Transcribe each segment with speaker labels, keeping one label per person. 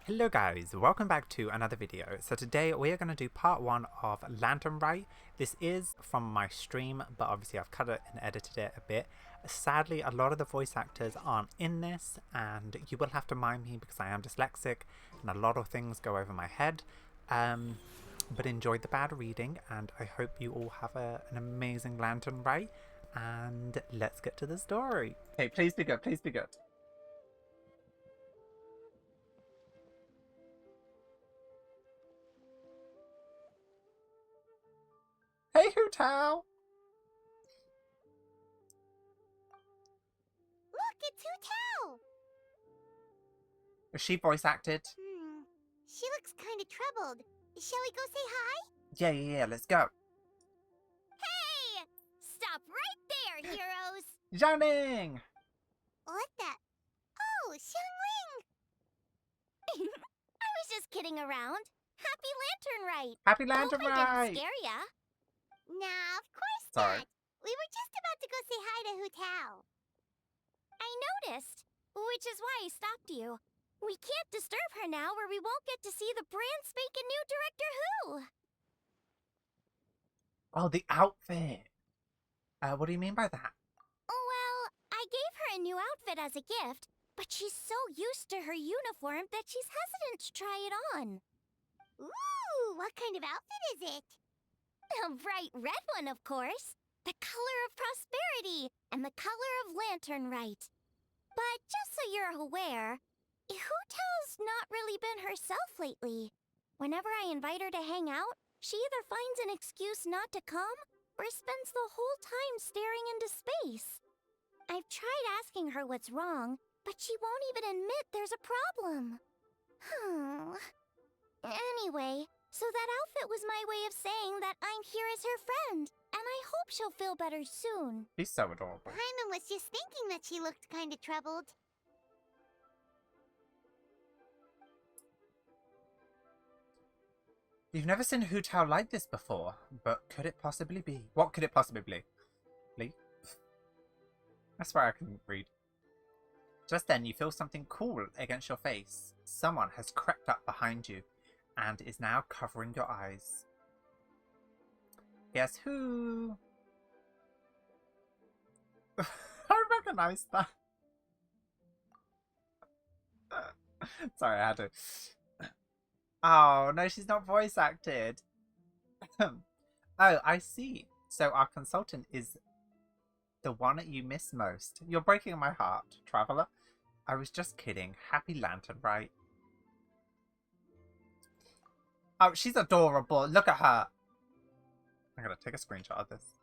Speaker 1: Hello guys, welcome back to another video. So today we are going to do part 1 of Lantern Rite. This is from my stream, but obviously I've cut it and edited it a bit. Sadly, a lot of the voice actors aren't in this, and you will have to mind me because I am dyslexic and a lot of things go over my head. But enjoy the bad reading, and I hope you all have an amazing Lantern Rite, and let's get to the story. Okay, please be good, please be good. Hey, Hootao!
Speaker 2: Look, it's Hootao!
Speaker 1: Was she voice acted?
Speaker 2: She looks kind of troubled. Shall we go say hi?
Speaker 1: Yeah, let's go.
Speaker 2: Hey! Stop right there, heroes!
Speaker 1: Jianing!
Speaker 2: What the? Oh, Xiangling! I was just kidding around. Happy Lantern Rite!
Speaker 1: Happy Lantern
Speaker 2: Hope I
Speaker 1: Rite!
Speaker 2: didn't scare ya. Nah, of course
Speaker 1: Sorry.
Speaker 2: not. We were just about to go say hi to Hootao. I noticed, which is why I stopped you. We can't disturb her now or we won't get to see the brand spanking new Director Who.
Speaker 1: Oh, the outfit! What do you mean by that?
Speaker 2: Well, I gave her a new outfit as a gift, but she's so used to her uniform that she's hesitant to try it on. Ooh, what kind of outfit is it? A bright red one, of course. The color of prosperity and the color of Lantern Rite. But just so you're aware, Hootow's not really been herself lately. Whenever I invite her to hang out, she either finds an excuse not to come or spends the whole time staring into space. I've tried asking her what's wrong, but she won't even admit there's a problem. Anyway, so that outfit was my way of saying that I'm here as her friend, and I hope she'll feel better soon.
Speaker 1: She's so adorable.
Speaker 2: Paimon was just thinking that she looked kind of troubled.
Speaker 1: You've never seen Hootao like this before, but could it possibly be? What could it possibly be? I swear I couldn't read. Just then you feel something cool against your face. Someone has crept up behind you and is now covering your eyes. Guess who? I recognize that. Sorry, I had to. Oh, no, she's not voice acted. Oh, I see. So our consultant is the one that you miss most. You're breaking my heart, traveler. I was just kidding. Happy Lantern Rite. Oh, she's adorable. Look at her. I'm gonna take a screenshot of this.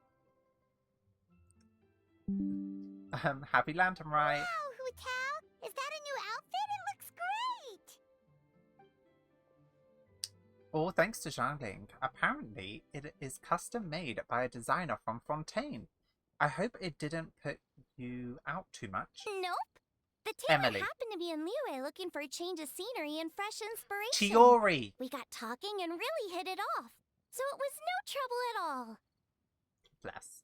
Speaker 1: Happy Lantern Rite.
Speaker 2: Wow, Hootao! Is that a new outfit? It looks great!
Speaker 1: All thanks to Zhangling. Apparently, it is custom made by a designer from Fontaine. I hope it didn't put you out too much.
Speaker 2: Nope. The tailor
Speaker 1: Emily.
Speaker 2: happened to be in Liyue looking for a change of scenery and fresh inspiration.
Speaker 1: Chiori!
Speaker 2: We got talking and really hit it off. So it was no trouble at all.
Speaker 1: Bless.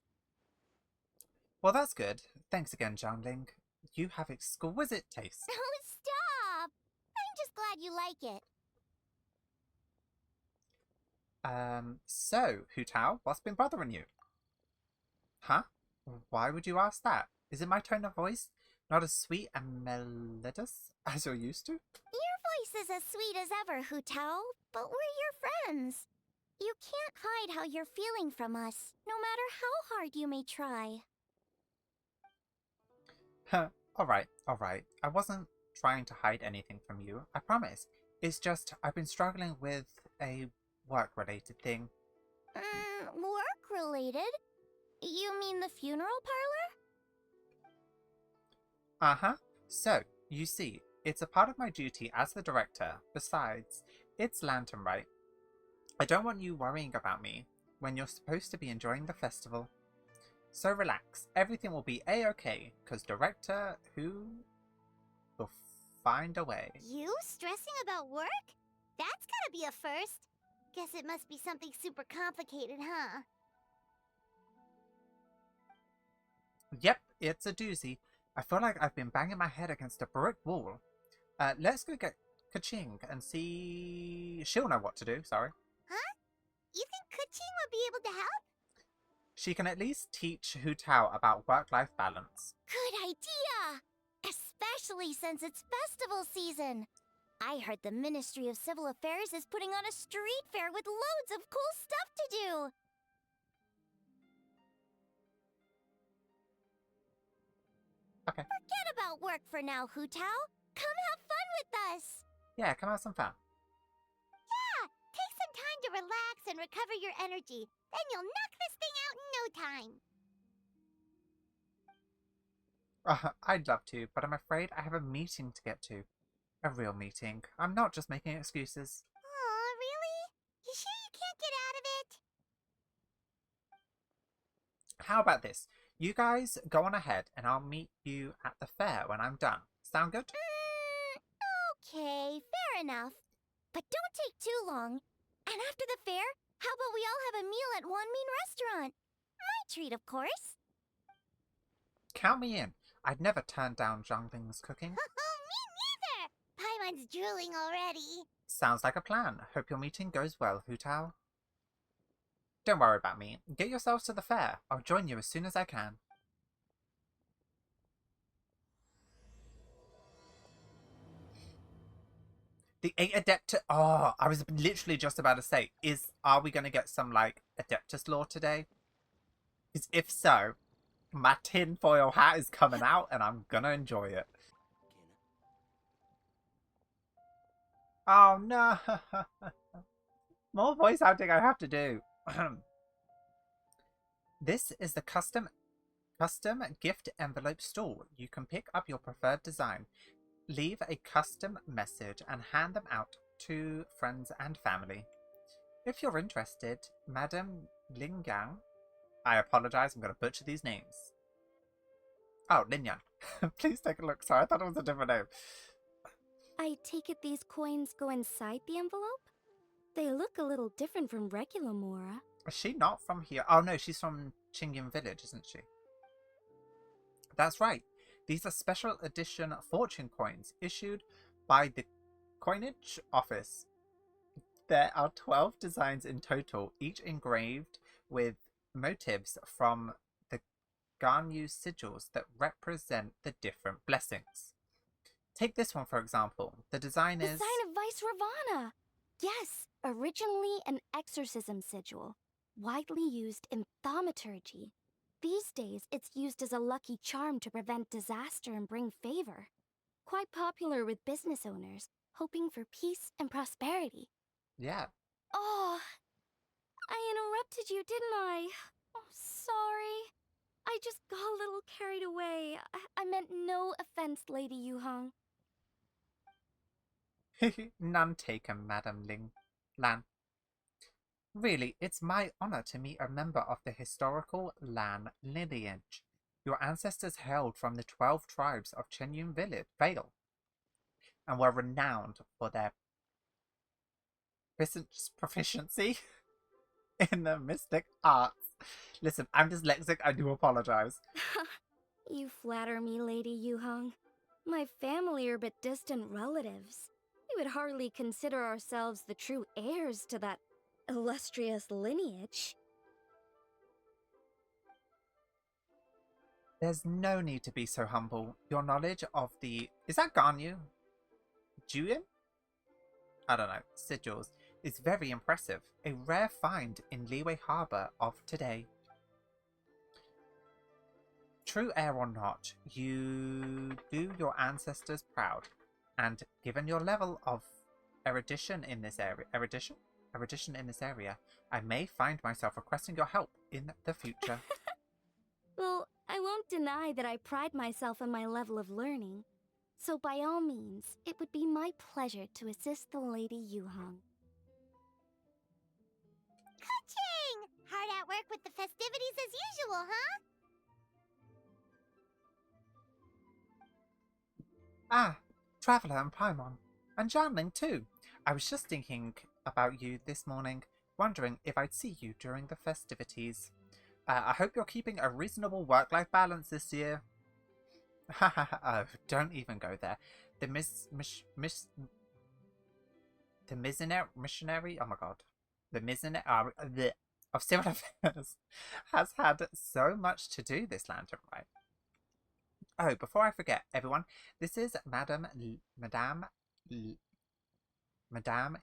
Speaker 1: Well, that's good. Thanks again, Zhangling. You have exquisite taste.
Speaker 2: Oh, stop! I'm just glad you like it.
Speaker 1: So, Hootao, what's been bothering you? Huh? Why would you ask that? Is it my tone of voice? Not as sweet and melodious as you're used to?
Speaker 2: Your voice is as sweet as ever, Hootao, but we're your friends. You can't hide how you're feeling from us, no matter how hard you may try.
Speaker 1: Huh. Alright. I wasn't trying to hide anything from you, I promise. It's just I've been struggling with a work-related thing.
Speaker 2: Work-related? You mean the funeral parlor?
Speaker 1: Uh-huh. So, you see, it's a part of my duty as the director. Besides, it's Lantern Rite. I don't want you worrying about me when you're supposed to be enjoying the festival. So relax, everything will be a-okay, because Director Who will find a way.
Speaker 2: You stressing about work? That's gotta be a first. Guess it must be something super complicated, huh?
Speaker 1: Yep, it's a doozy. I feel like I've been banging my head against a brick wall. Let's go get Kaching and see... She'll know what to do, sorry.
Speaker 2: Huh? You think Kuching would be able to help?
Speaker 1: She can at least teach Hu Tao about work-life balance.
Speaker 2: Good idea! Especially since it's festival season. I heard the Ministry of Civil Affairs is putting on a street fair with loads of cool stuff to do.
Speaker 1: Okay.
Speaker 2: Forget about work for now, Hu Tao. Come have fun with us.
Speaker 1: Yeah, come have some fun.
Speaker 2: Yeah, take some time to relax and recover your energy. Then you'll knock this thing out in no time.
Speaker 1: I'd love to, but I'm afraid I have a meeting to get to. A real meeting. I'm not just making excuses.
Speaker 2: Aw, really? You sure you can't get out of it?
Speaker 1: How about this? You guys go on ahead and I'll meet you at the fair when I'm done. Sound good?
Speaker 2: Okay, fair enough. But don't take too long. And after the fair, how about we all have a meal at Wanmin Restaurant? My treat, of course.
Speaker 1: Count me in. I'd never turn down Zhongling's cooking.
Speaker 2: Me neither! Paimon's drooling already.
Speaker 1: Sounds like a plan. Hope your meeting goes well, Hu Tao. Don't worry about me. Get yourselves to the fair. I'll join you as soon as I can. The 8 Adeptus... Oh, I was literally just about to say, are we going to get some, like, Adeptus lore today? Because if so, my tinfoil hat is coming out and I'm going to enjoy it. Oh, no. More voice acting I have to do. This is the custom gift envelope stall. You can pick up your preferred design, leave a custom message, and hand them out to friends and family. If you're interested, Madam Lingyang, I apologize, I'm going to butcher these names. Oh, Lingyang. Please take a look. Sorry, I thought it was a different name.
Speaker 3: I take it these coins go inside the envelope? They look a little different from regular Mora.
Speaker 1: Is she not from here? Oh no, she's from Qingyun Village, isn't she? That's right. These are special edition fortune coins issued by the coinage office. There are 12 designs in total, each engraved with motifs from the Ganyu sigils that represent the different blessings. Take this one for example. The design is...
Speaker 3: The sign of Vice Ravana! Yes, originally an exorcism sigil, widely used in thaumaturgy. These days, it's used as a lucky charm to prevent disaster and bring favor. Quite popular with business owners, hoping for peace and prosperity.
Speaker 1: Yeah.
Speaker 3: Oh, I interrupted you, didn't I? Oh, sorry. I just got a little carried away. I meant no offense, Lady Yuhong.
Speaker 1: None taken, Madam Lan. Really, it's my honor to meet a member of the historical Lan lineage. Your ancestors hailed from the 12 tribes of Chenyun Vale and were renowned for their proficiency in the mystic arts. Listen, I'm dyslexic, I do apologize.
Speaker 3: You flatter me, Lady Yuhong. My family are but distant relatives. We would hardly consider ourselves the true heirs to that illustrious lineage.
Speaker 1: There's no need to be so humble. Your knowledge of the... Is that Ganyu? Juyin? I don't know. Sigils is very impressive. A rare find in Liyue Harbor of today. True heir or not, you do your ancestors proud. And given your level of erudition in this area... Erudition in this area, I may find myself requesting your help in the future.
Speaker 3: Well, I won't deny that I pride myself on my level of learning. So by all means, it would be my pleasure to assist the Lady Yuhong.
Speaker 2: Ka-ching! Hard at work with the festivities as usual, huh?
Speaker 1: Ah, Traveler and Paimon. And Janling too. I was just thinking about you this morning, wondering if I'd see you during the festivities. I hope you're keeping a reasonable work-life balance this year. Oh, don't even go there. The The missionary, oh my god. The missionary of civil affairs has had so much to do this lantern, right? Oh, before I forget, everyone, this is Madame Lanyan?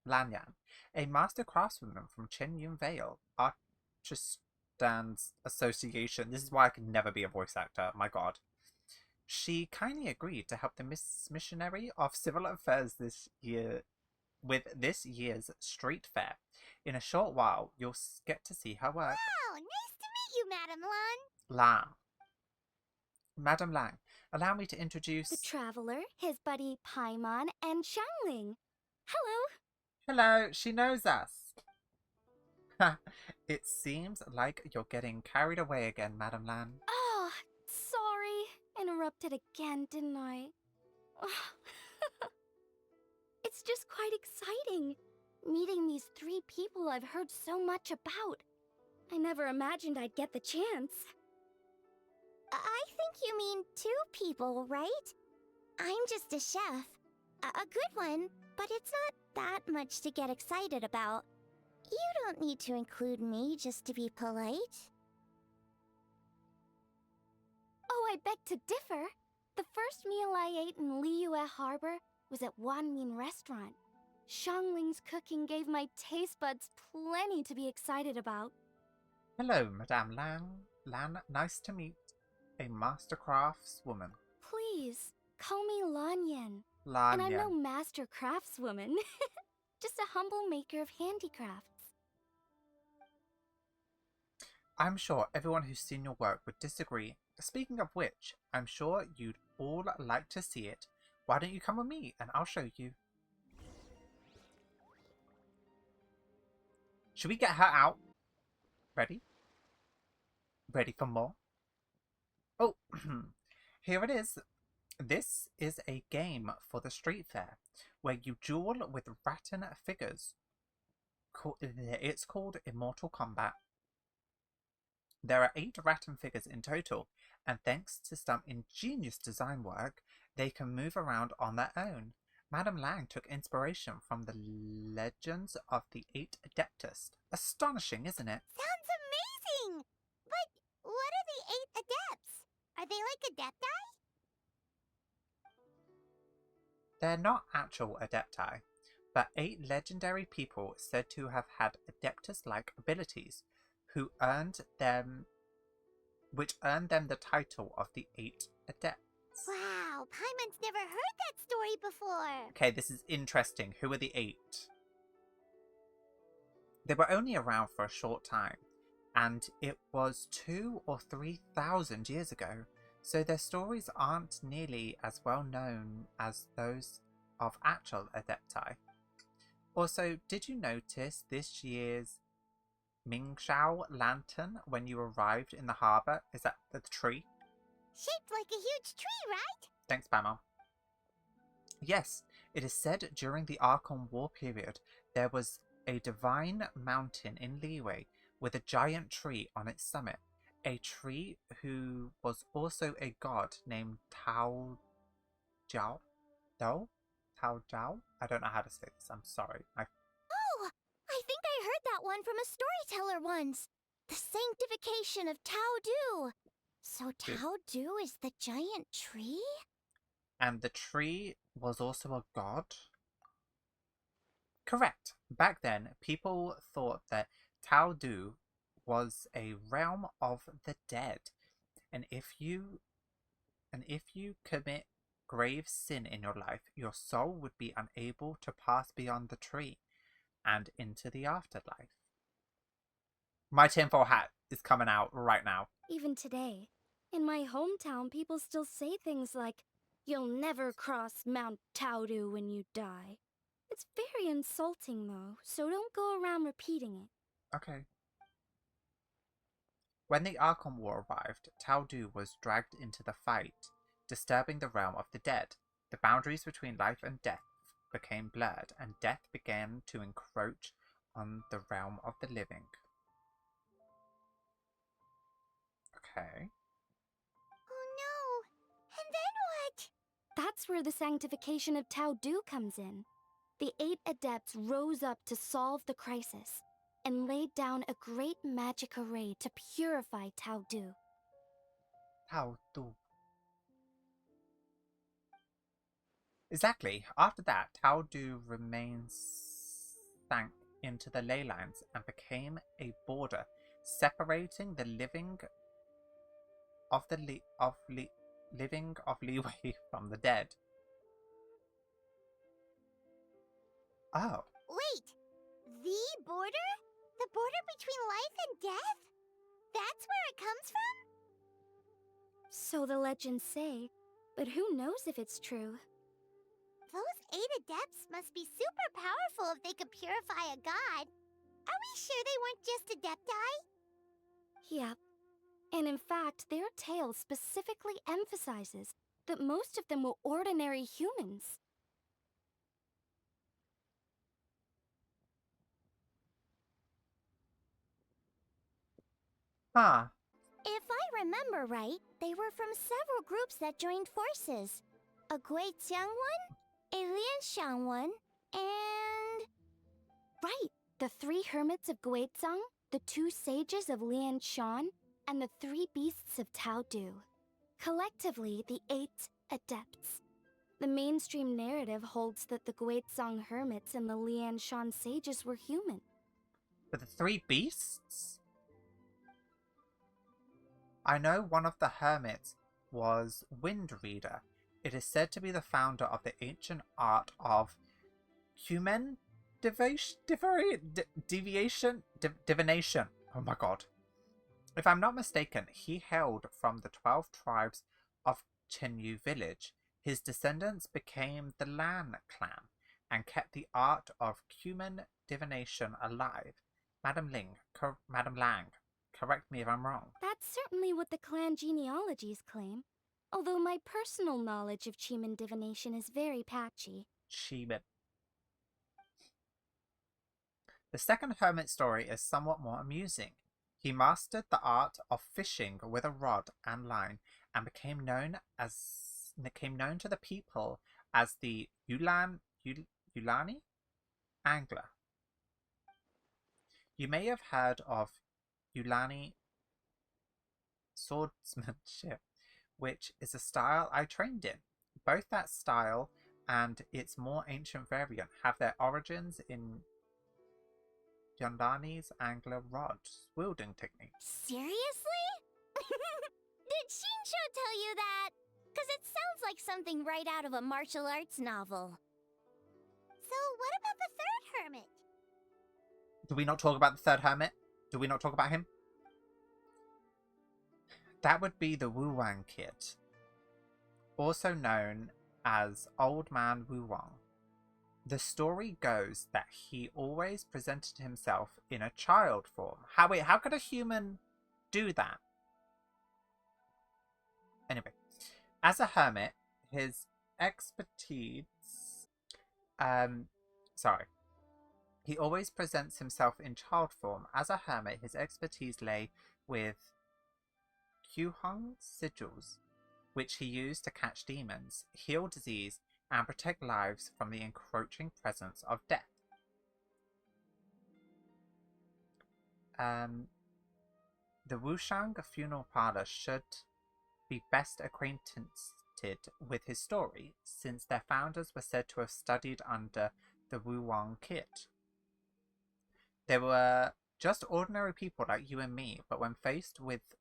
Speaker 1: Lanyan, a master craftswoman from Chen Yun Vale, Artists Association. This is why I could never be a voice actor, my god. She kindly agreed to help the missionary of civil affairs this year with this year's street fair. In a short while, you'll get to see her work.
Speaker 2: Wow, nice to meet you, Madame Lan.
Speaker 1: Lang. Madame Lang, allow me to introduce...
Speaker 3: The Traveler, his buddy Paimon, and Xiangling. Hello!
Speaker 1: Hello, she knows us. It seems like you're getting carried away again, Madame Lan.
Speaker 3: Oh, sorry. Interrupted again, didn't I? It's just quite exciting. Meeting these 3 people I've heard so much about. I never imagined I'd get the chance.
Speaker 2: I think you mean 2 people, right? I'm just a chef. A good one, but it's not that much to get excited about. You don't need to include me just to be polite.
Speaker 3: Oh, I beg to differ. The first meal I ate in Liyue Harbor was at Wanmin Restaurant. Xiangling's cooking gave my taste buds plenty to be excited about.
Speaker 1: Hello, Madame Lang. Lan, nice to meet a master craftswoman.
Speaker 3: Please, call me Lanyan.
Speaker 1: Lanyan.
Speaker 3: And I'm no master craftswoman. Just a humble maker of handicrafts.
Speaker 1: I'm sure everyone who's seen your work would disagree. Speaking of which, I'm sure you'd all like to see it. Why don't you come with me and I'll show you. Should we get her out? Ready? Ready for more? Oh, here it is. This is a game for the street fair where you duel with rattan figures. It's called Immortal Combat. There are 8 rattan figures in total, and thanks to some ingenious design work, they can move around on their own. Madame Lang took inspiration from the legends of the 8 Adepts. Astonishing, isn't it?
Speaker 2: Sounds amazing! But what are the 8 adepts? Are they like adepti?
Speaker 1: They're not actual Adepti, but 8 legendary people said to have had Adeptus-like abilities, which earned them the title of the 8 Adepts.
Speaker 2: Wow, Paimon's never heard that story before.
Speaker 1: Okay, this is interesting. Who are the 8? They were only around for a short time, and it was 2,000 or 3,000 years ago, so their stories aren't nearly as well known as those of actual Adepti. Also, did you notice this year's Mingshao lantern when you arrived in the harbour? Is that the tree?
Speaker 2: Shaped like a huge tree, right?
Speaker 1: Thanks, Bama. Yes, it is said during the Archon War period there was a divine mountain in Liyue with a giant tree on its summit. A tree who was also a god named Tao Jiao? Tao Jiao? I don't know how to say this, I'm sorry.
Speaker 2: Oh, I think I heard that one from a storyteller once. The sanctification of Tao Du. So Tao Du is the giant tree?
Speaker 1: And the tree was also a god? Correct. Back then, people thought that Tao Du was a realm of the dead, and if you commit grave sin in your life, your soul would be unable to pass beyond the tree and into the afterlife. My tinfoil hat is coming out right now.
Speaker 3: Even today, in my hometown, people still say things like, "You'll never cross Mount Taodu when you die." It's very insulting, though, so don't go around repeating it.
Speaker 1: Okay. When the Archon War arrived, Tao Du was dragged into the fight, disturbing the realm of the dead. The boundaries between life and death became blurred, and death began to encroach on the realm of the living. Okay.
Speaker 2: Oh no! And then what?
Speaker 3: That's where the sanctification of Tao Du comes in. The 8 Adepts rose up to solve the crisis and laid down a great magic array to purify Tao Du.
Speaker 1: How do? Exactly. After that, Tao Du sank into the ley lines and became a border separating the living of Liyue from the dead. Oh,
Speaker 2: Wait, the border? The border between life and death? That's where it comes from?
Speaker 3: So the legends say, but who knows if it's true?
Speaker 2: Those 8 Adepts must be super powerful if they could purify a god. Are we sure they weren't just Adepti?
Speaker 3: Yep. And in fact, their tale specifically emphasizes that most of them were ordinary humans.
Speaker 1: huh.
Speaker 2: If I remember right, they were from several groups that joined forces. A Guixiang one, a Lianshan one, and...
Speaker 3: Right, the 3 hermits of Guizhang, the 2 sages of Lianshan, and the 3 beasts of Tao Du. Collectively, the 8 Adepts. The mainstream narrative holds that the Guizhang hermits and the Lianshan sages were human.
Speaker 1: But the 3 beasts? I know one of the hermits was Wind Reader. It is said to be the founder of the ancient art of human divination. Oh my god. If I'm not mistaken, he hailed from the 12 tribes of Chenyu village. His descendants became the Lan clan and kept the art of human divination alive. Madam Lang, correct me if I'm wrong.
Speaker 3: That's certainly what the clan genealogies claim, although my personal knowledge of Chiman divination is very patchy.
Speaker 1: Chiman. The second hermit story is somewhat more amusing. He mastered the art of fishing with a rod and line and became known to the people as the Yulani angler. You may have heard of Yulani swordsmanship, which is a style I trained in. Both that style and its more ancient variant have their origins in Yulani's angler rod wielding technique.
Speaker 2: Seriously? Did Shinsho tell you that? Because it sounds like something right out of a martial arts novel. So what about the third hermit?
Speaker 1: Do we not talk about the third hermit? Do we not talk about him? That would be the Wu Wang Kid, also known as Old Man Wu Wang. The story goes that he always presented himself in a child form. How could a human do that? Anyway, as a hermit, his expertise... He always presents himself in child form. As a hermit, his expertise lay with Huhong sigils, which he used to catch demons, heal disease, and protect lives from the encroaching presence of death. The Wushang funeral parlor should be best acquainted with his story, since their founders were said to have studied under the Wu Wang Kid. They were just ordinary people like you and me, but when faced with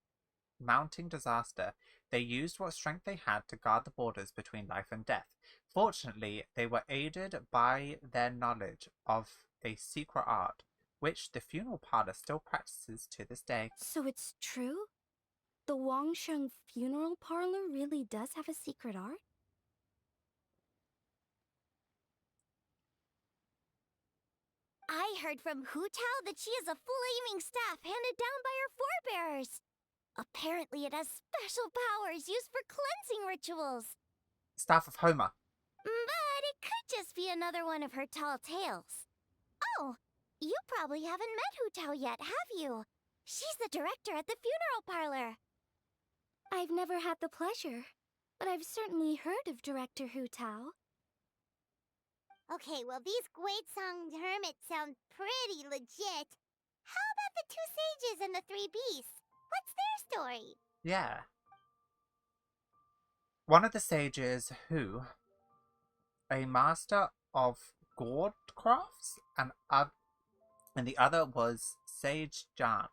Speaker 1: mounting disaster, they used what strength they had to guard the borders between life and death. Fortunately, they were aided by their knowledge of a secret art, which the funeral parlor still practices to this day.
Speaker 3: So it's true? The Wangsheng funeral parlor really does have a secret art?
Speaker 2: I heard from Hu Tao that she has a flaming staff handed down by her forebears. Apparently it has special powers used for cleansing rituals.
Speaker 1: Staff of Homer.
Speaker 2: But it could just be another one of her tall tales. Oh, you probably haven't met Hu Tao yet, have you? She's the director at the funeral parlor.
Speaker 3: I've never had the pleasure. but I've certainly heard of Director Hu Tao.
Speaker 2: Okay, well, these Guizhong hermits sound pretty legit. How about the two sages and the three beasts? What's their story?
Speaker 1: Yeah. One of the sages who, a master of gourd crafts, and the other was Sage Jian,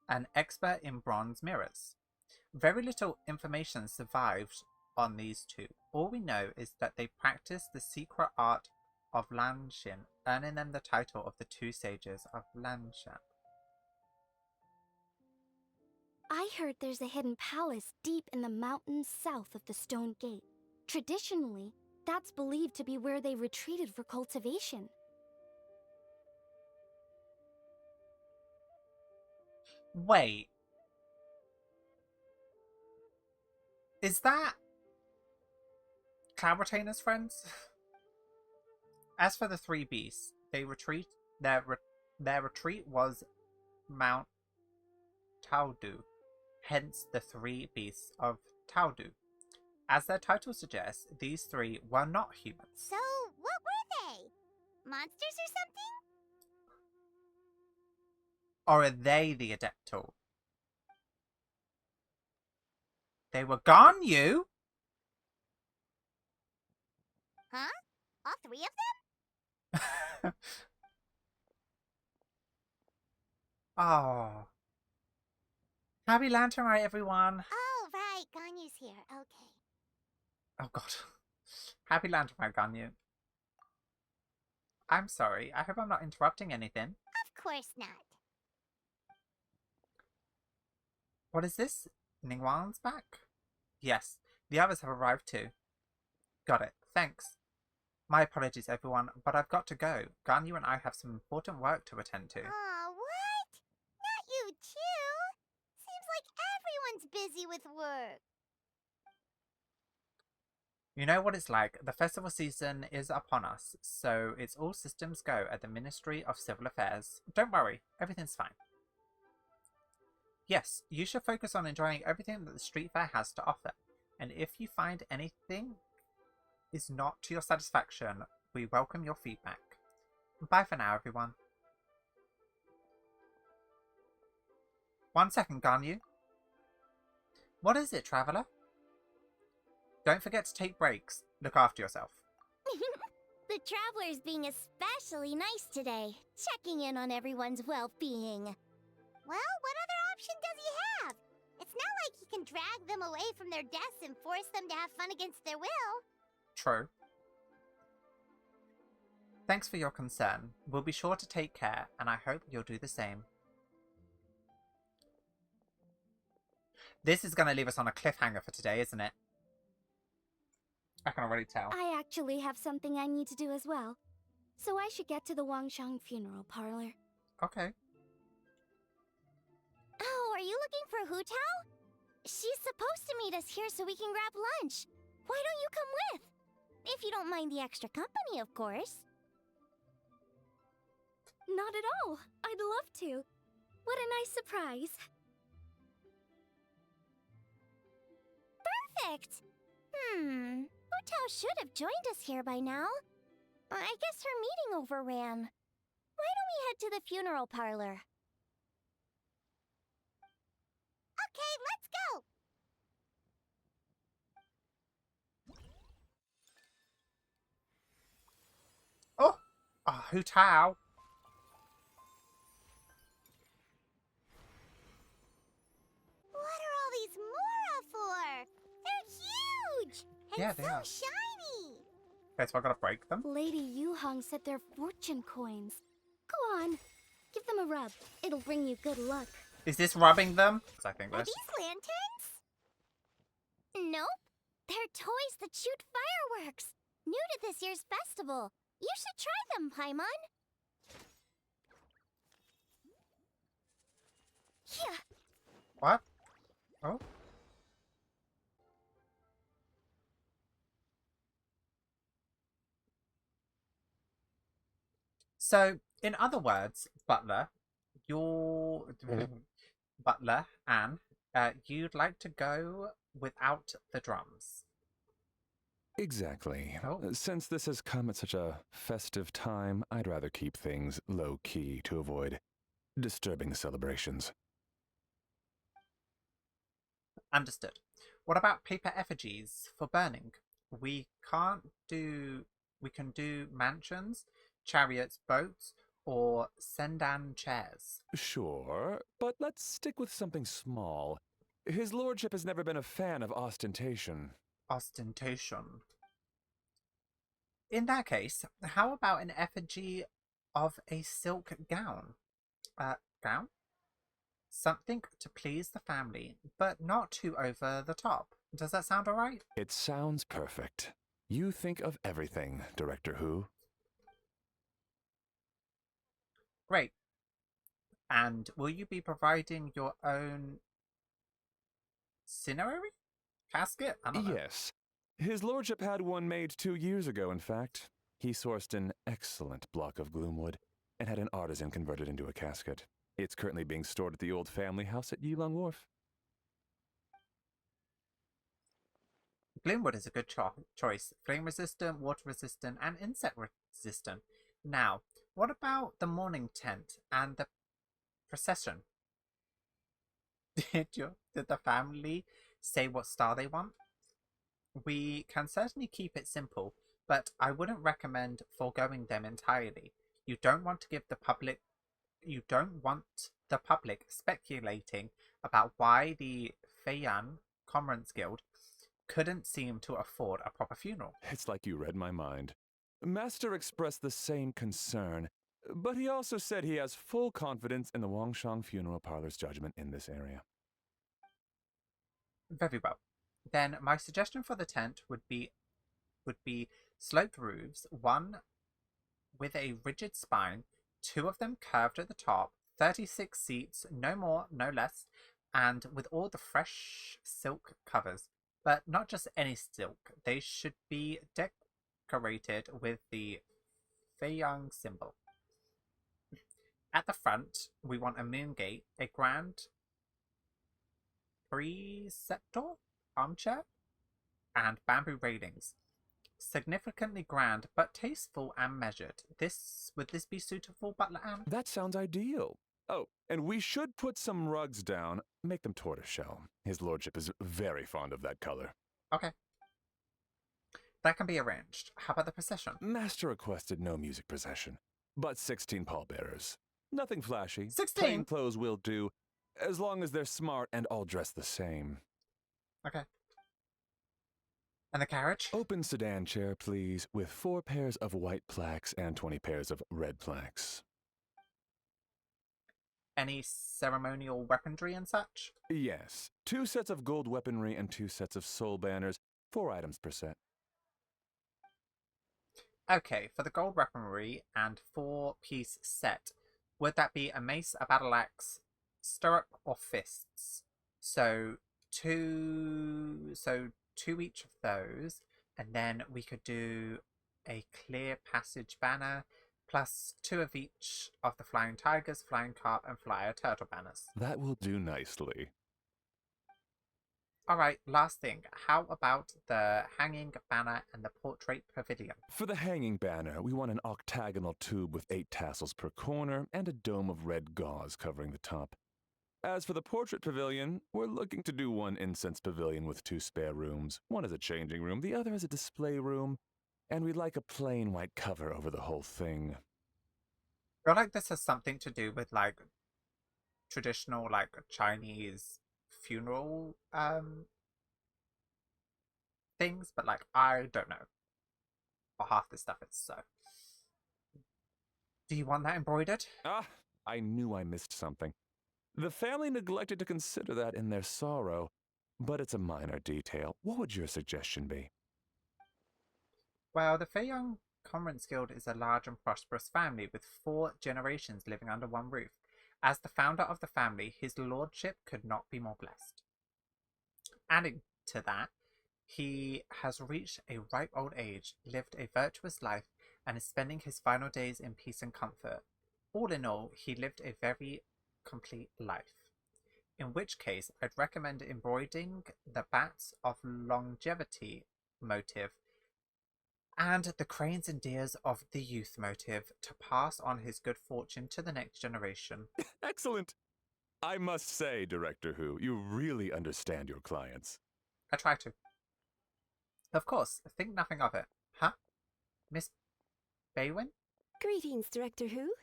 Speaker 1: an expert in bronze mirrors. Very little information survived on these two. All we know is that they practiced the secret art of Lanshin, earning them the title of the two sages of Lanshan.
Speaker 3: I heard there's a hidden palace deep in the mountains south of the Stone Gate. Traditionally, that's believed to be where they retreated for cultivation.
Speaker 1: Wait. Is that Cloud Retainer's friends? As for the three beasts, their retreat was Mount Taodu, hence the three beasts of Taodu. As their title suggests, these three were not humans.
Speaker 2: So, what were they? Monsters or something?
Speaker 1: Or are they the Adeptal? They were Ganyu?
Speaker 2: Huh? All three of them?
Speaker 1: Oh. Happy Lantern Rite, everyone.
Speaker 2: Oh, right. Ganyu's here. Okay.
Speaker 1: Oh, God. Happy Lantern Rite, Ganyu. I'm sorry. I hope I'm not interrupting anything.
Speaker 2: Of course not.
Speaker 1: What is this? Ningguang's back? Yes. The others have arrived too. Got it. Thanks. My apologies, everyone, but I've got to go. Ganyu and I have some important work to attend to.
Speaker 2: Aw, what? Not you too? Seems like everyone's busy with work.
Speaker 1: You know what it's like. The festival season is upon us, so it's all systems go at the Ministry of Civil Affairs. Don't worry, everything's fine. Yes, you should focus on enjoying everything that the street fair has to offer, and if you find anything is not to your satisfaction, we welcome your feedback. Bye for now, everyone. 1 second, Ganyu. What is it, traveller? Don't forget to take breaks. Look after yourself.
Speaker 2: The traveler's being especially nice today, checking in on everyone's well-being. Well, what other option does he have? It's not like he can drag them away from their desks and force them to have fun against their will.
Speaker 1: True. Thanks for your concern. We'll be sure to take care, and I hope you'll do the same. This is going to leave us on a cliffhanger for today, isn't it? I can already tell.
Speaker 3: I actually have something I need to do as well. So I should get to the Wangshang funeral parlor.
Speaker 1: Okay.
Speaker 2: Oh, are you looking for Hu Tao? She's supposed to meet us here so we can grab lunch. Why don't you come with? If you don't mind the extra company, of course.
Speaker 3: Not at all. I'd love to. What a nice surprise.
Speaker 2: Perfect! Hu Tao should have joined us here by now. I guess her meeting overran. Why don't we head to the funeral parlor? Okay, let's go!
Speaker 1: Oh! Hu Tao.
Speaker 2: What are all these Mora for? They're huge! And
Speaker 1: Yeah, they
Speaker 2: so
Speaker 1: are.
Speaker 2: shiny!
Speaker 1: Okay, so I gotta break them.
Speaker 3: Lady Yuhong said they're fortune coins. Go on. Give them a rub. It'll bring you good luck.
Speaker 1: Is this rubbing them? I think
Speaker 2: Are
Speaker 1: this.
Speaker 2: these lanterns? Nope. They're toys that shoot fireworks. New to this year's festival. You should try them, Paimon. Yeah.
Speaker 1: What? Oh? So, in other words, Butler, Butler, Anne, you'd like to go without the drums.
Speaker 4: Exactly.
Speaker 1: Oh.
Speaker 4: Since this has come at such a festive time, I'd rather keep things low-key to avoid disturbing the celebrations.
Speaker 1: Understood. What about paper effigies for burning? We can't do. We can do mansions, chariots, boats, or sendan chairs.
Speaker 4: Sure, but let's stick with something small. His lordship has never been a fan of ostentation.
Speaker 1: Ostentation. In that case, how about an effigy of a silk gown? Gown? Something to please the family, but not too over the top. Does that sound alright?
Speaker 4: It sounds perfect. You think of everything, Director Who.
Speaker 1: Great. And will you be providing your own cinerary? Casket? I don't know.
Speaker 4: Yes. His lordship had one made 2 years ago, in fact. He sourced an excellent block of gloomwood and had an artisan convert it into a casket. It's currently being stored at the old family house at Yilong Wharf.
Speaker 1: Gloomwood is a good choice. Flame resistant, water resistant, and insect resistant. Now, what about the morning tent and the procession? Did the family say what star they want? We can certainly keep it simple, but I wouldn't recommend foregoing them entirely. You don't want the public speculating about why the Feiyan Comrades Guild couldn't seem to afford a proper funeral.
Speaker 4: It's like you read my mind. Master expressed the same concern, but he also said he has full confidence in the Wangshang Funeral Parlor's judgment in this area.
Speaker 1: Very well. Then my suggestion for the tent would be sloped roofs, one with a rigid spine, 2 of them curved at the top, 36 seats, no more, no less, and with all the fresh silk covers. But not just any silk, they should be decorated with the Feiyang symbol. At the front, we want a moon gate, a grand preceptor armchair, and bamboo railings. Significantly grand, but tasteful and measured. Would this be suitable, Butler Anne?
Speaker 4: That sounds ideal. Oh, and we should put some rugs down. Make them tortoiseshell. His lordship is very fond of that color.
Speaker 1: Okay. That can be arranged. How about the procession?
Speaker 4: Master requested no music procession, but 16 pallbearers. Nothing flashy.
Speaker 1: 16?
Speaker 4: Plain clothes will do, as long as they're smart and all dressed the same.
Speaker 1: Okay. And the carriage?
Speaker 4: Open sedan chair, please, with 4 pairs of white plaques and 20 pairs of red plaques.
Speaker 1: Any ceremonial weaponry and such?
Speaker 4: Yes. 2 sets of gold weaponry and 2 sets of soul banners, 4 items per set.
Speaker 1: Okay, for the gold weaponry and 4-piece set, would that be a mace, a battle axe, stirrup, or fists? So two each of those, and then we could do a clear passage banner, plus 2 of each of the flying tigers, flying carp, and flyer turtle banners.
Speaker 4: That will do nicely.
Speaker 1: Alright, last thing. How about the hanging banner and the portrait pavilion?
Speaker 4: For the hanging banner, we want an octagonal tube with 8 tassels per corner and a dome of red gauze covering the top. As for the portrait pavilion, we're looking to do 1 incense pavilion with 2 spare rooms. One is a changing room, the other is a display room, and we'd like a plain white cover over the whole thing.
Speaker 1: I feel like this has something to do with, like, traditional, like, Chinese funeral things, but, like, I don't know. Or half this stuff is so. Do you want that embroidered?
Speaker 4: Ah, I knew I missed something. The family neglected to consider that in their sorrow, but it's a minor detail. What would your suggestion be?
Speaker 1: Well, the Feiyan Comrades Guild is a large and prosperous family with 4 generations living under one roof. As the founder of the family, his lordship could not be more blessed. Adding to that, he has reached a ripe old age, lived a virtuous life, and is spending his final days in peace and comfort. All in all, he lived a very complete life. in which case I'd recommend embroidering the bats of longevity motive and the cranes and deers of the youth motive to pass on his good fortune to the next generation.
Speaker 4: Excellent! I must say, Director Who, you really understand your clients.
Speaker 1: I try to. Of course, think nothing of it. Huh? Miss Baywin?
Speaker 5: Greetings, Director Who.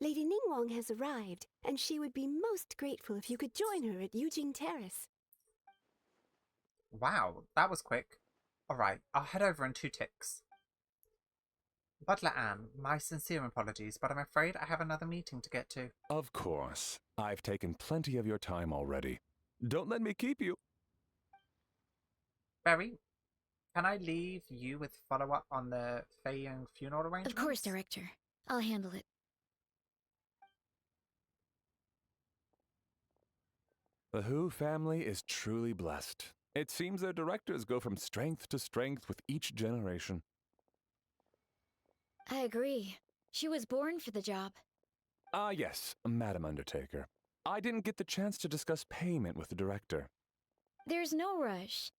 Speaker 5: Lady Ningguang has arrived, and she would be most grateful if you could join her at Eugene Terrace.
Speaker 1: Wow, that was quick. Alright, I'll head over in 2 ticks. Butler Anne, my sincere apologies, but I'm afraid I have another meeting to get to.
Speaker 4: Of course. I've taken plenty of your time already. Don't let me keep you.
Speaker 1: Berry, can I leave you with follow-up on the Fei Young funeral arrangements?
Speaker 3: Of course, Director. I'll handle it.
Speaker 4: The Who family is truly blessed. It seems their directors go from strength to strength with each generation.
Speaker 3: I agree. She was born for the job.
Speaker 4: Ah, yes, Madam Undertaker. I didn't get the chance to discuss payment with the director.
Speaker 3: There's no rush.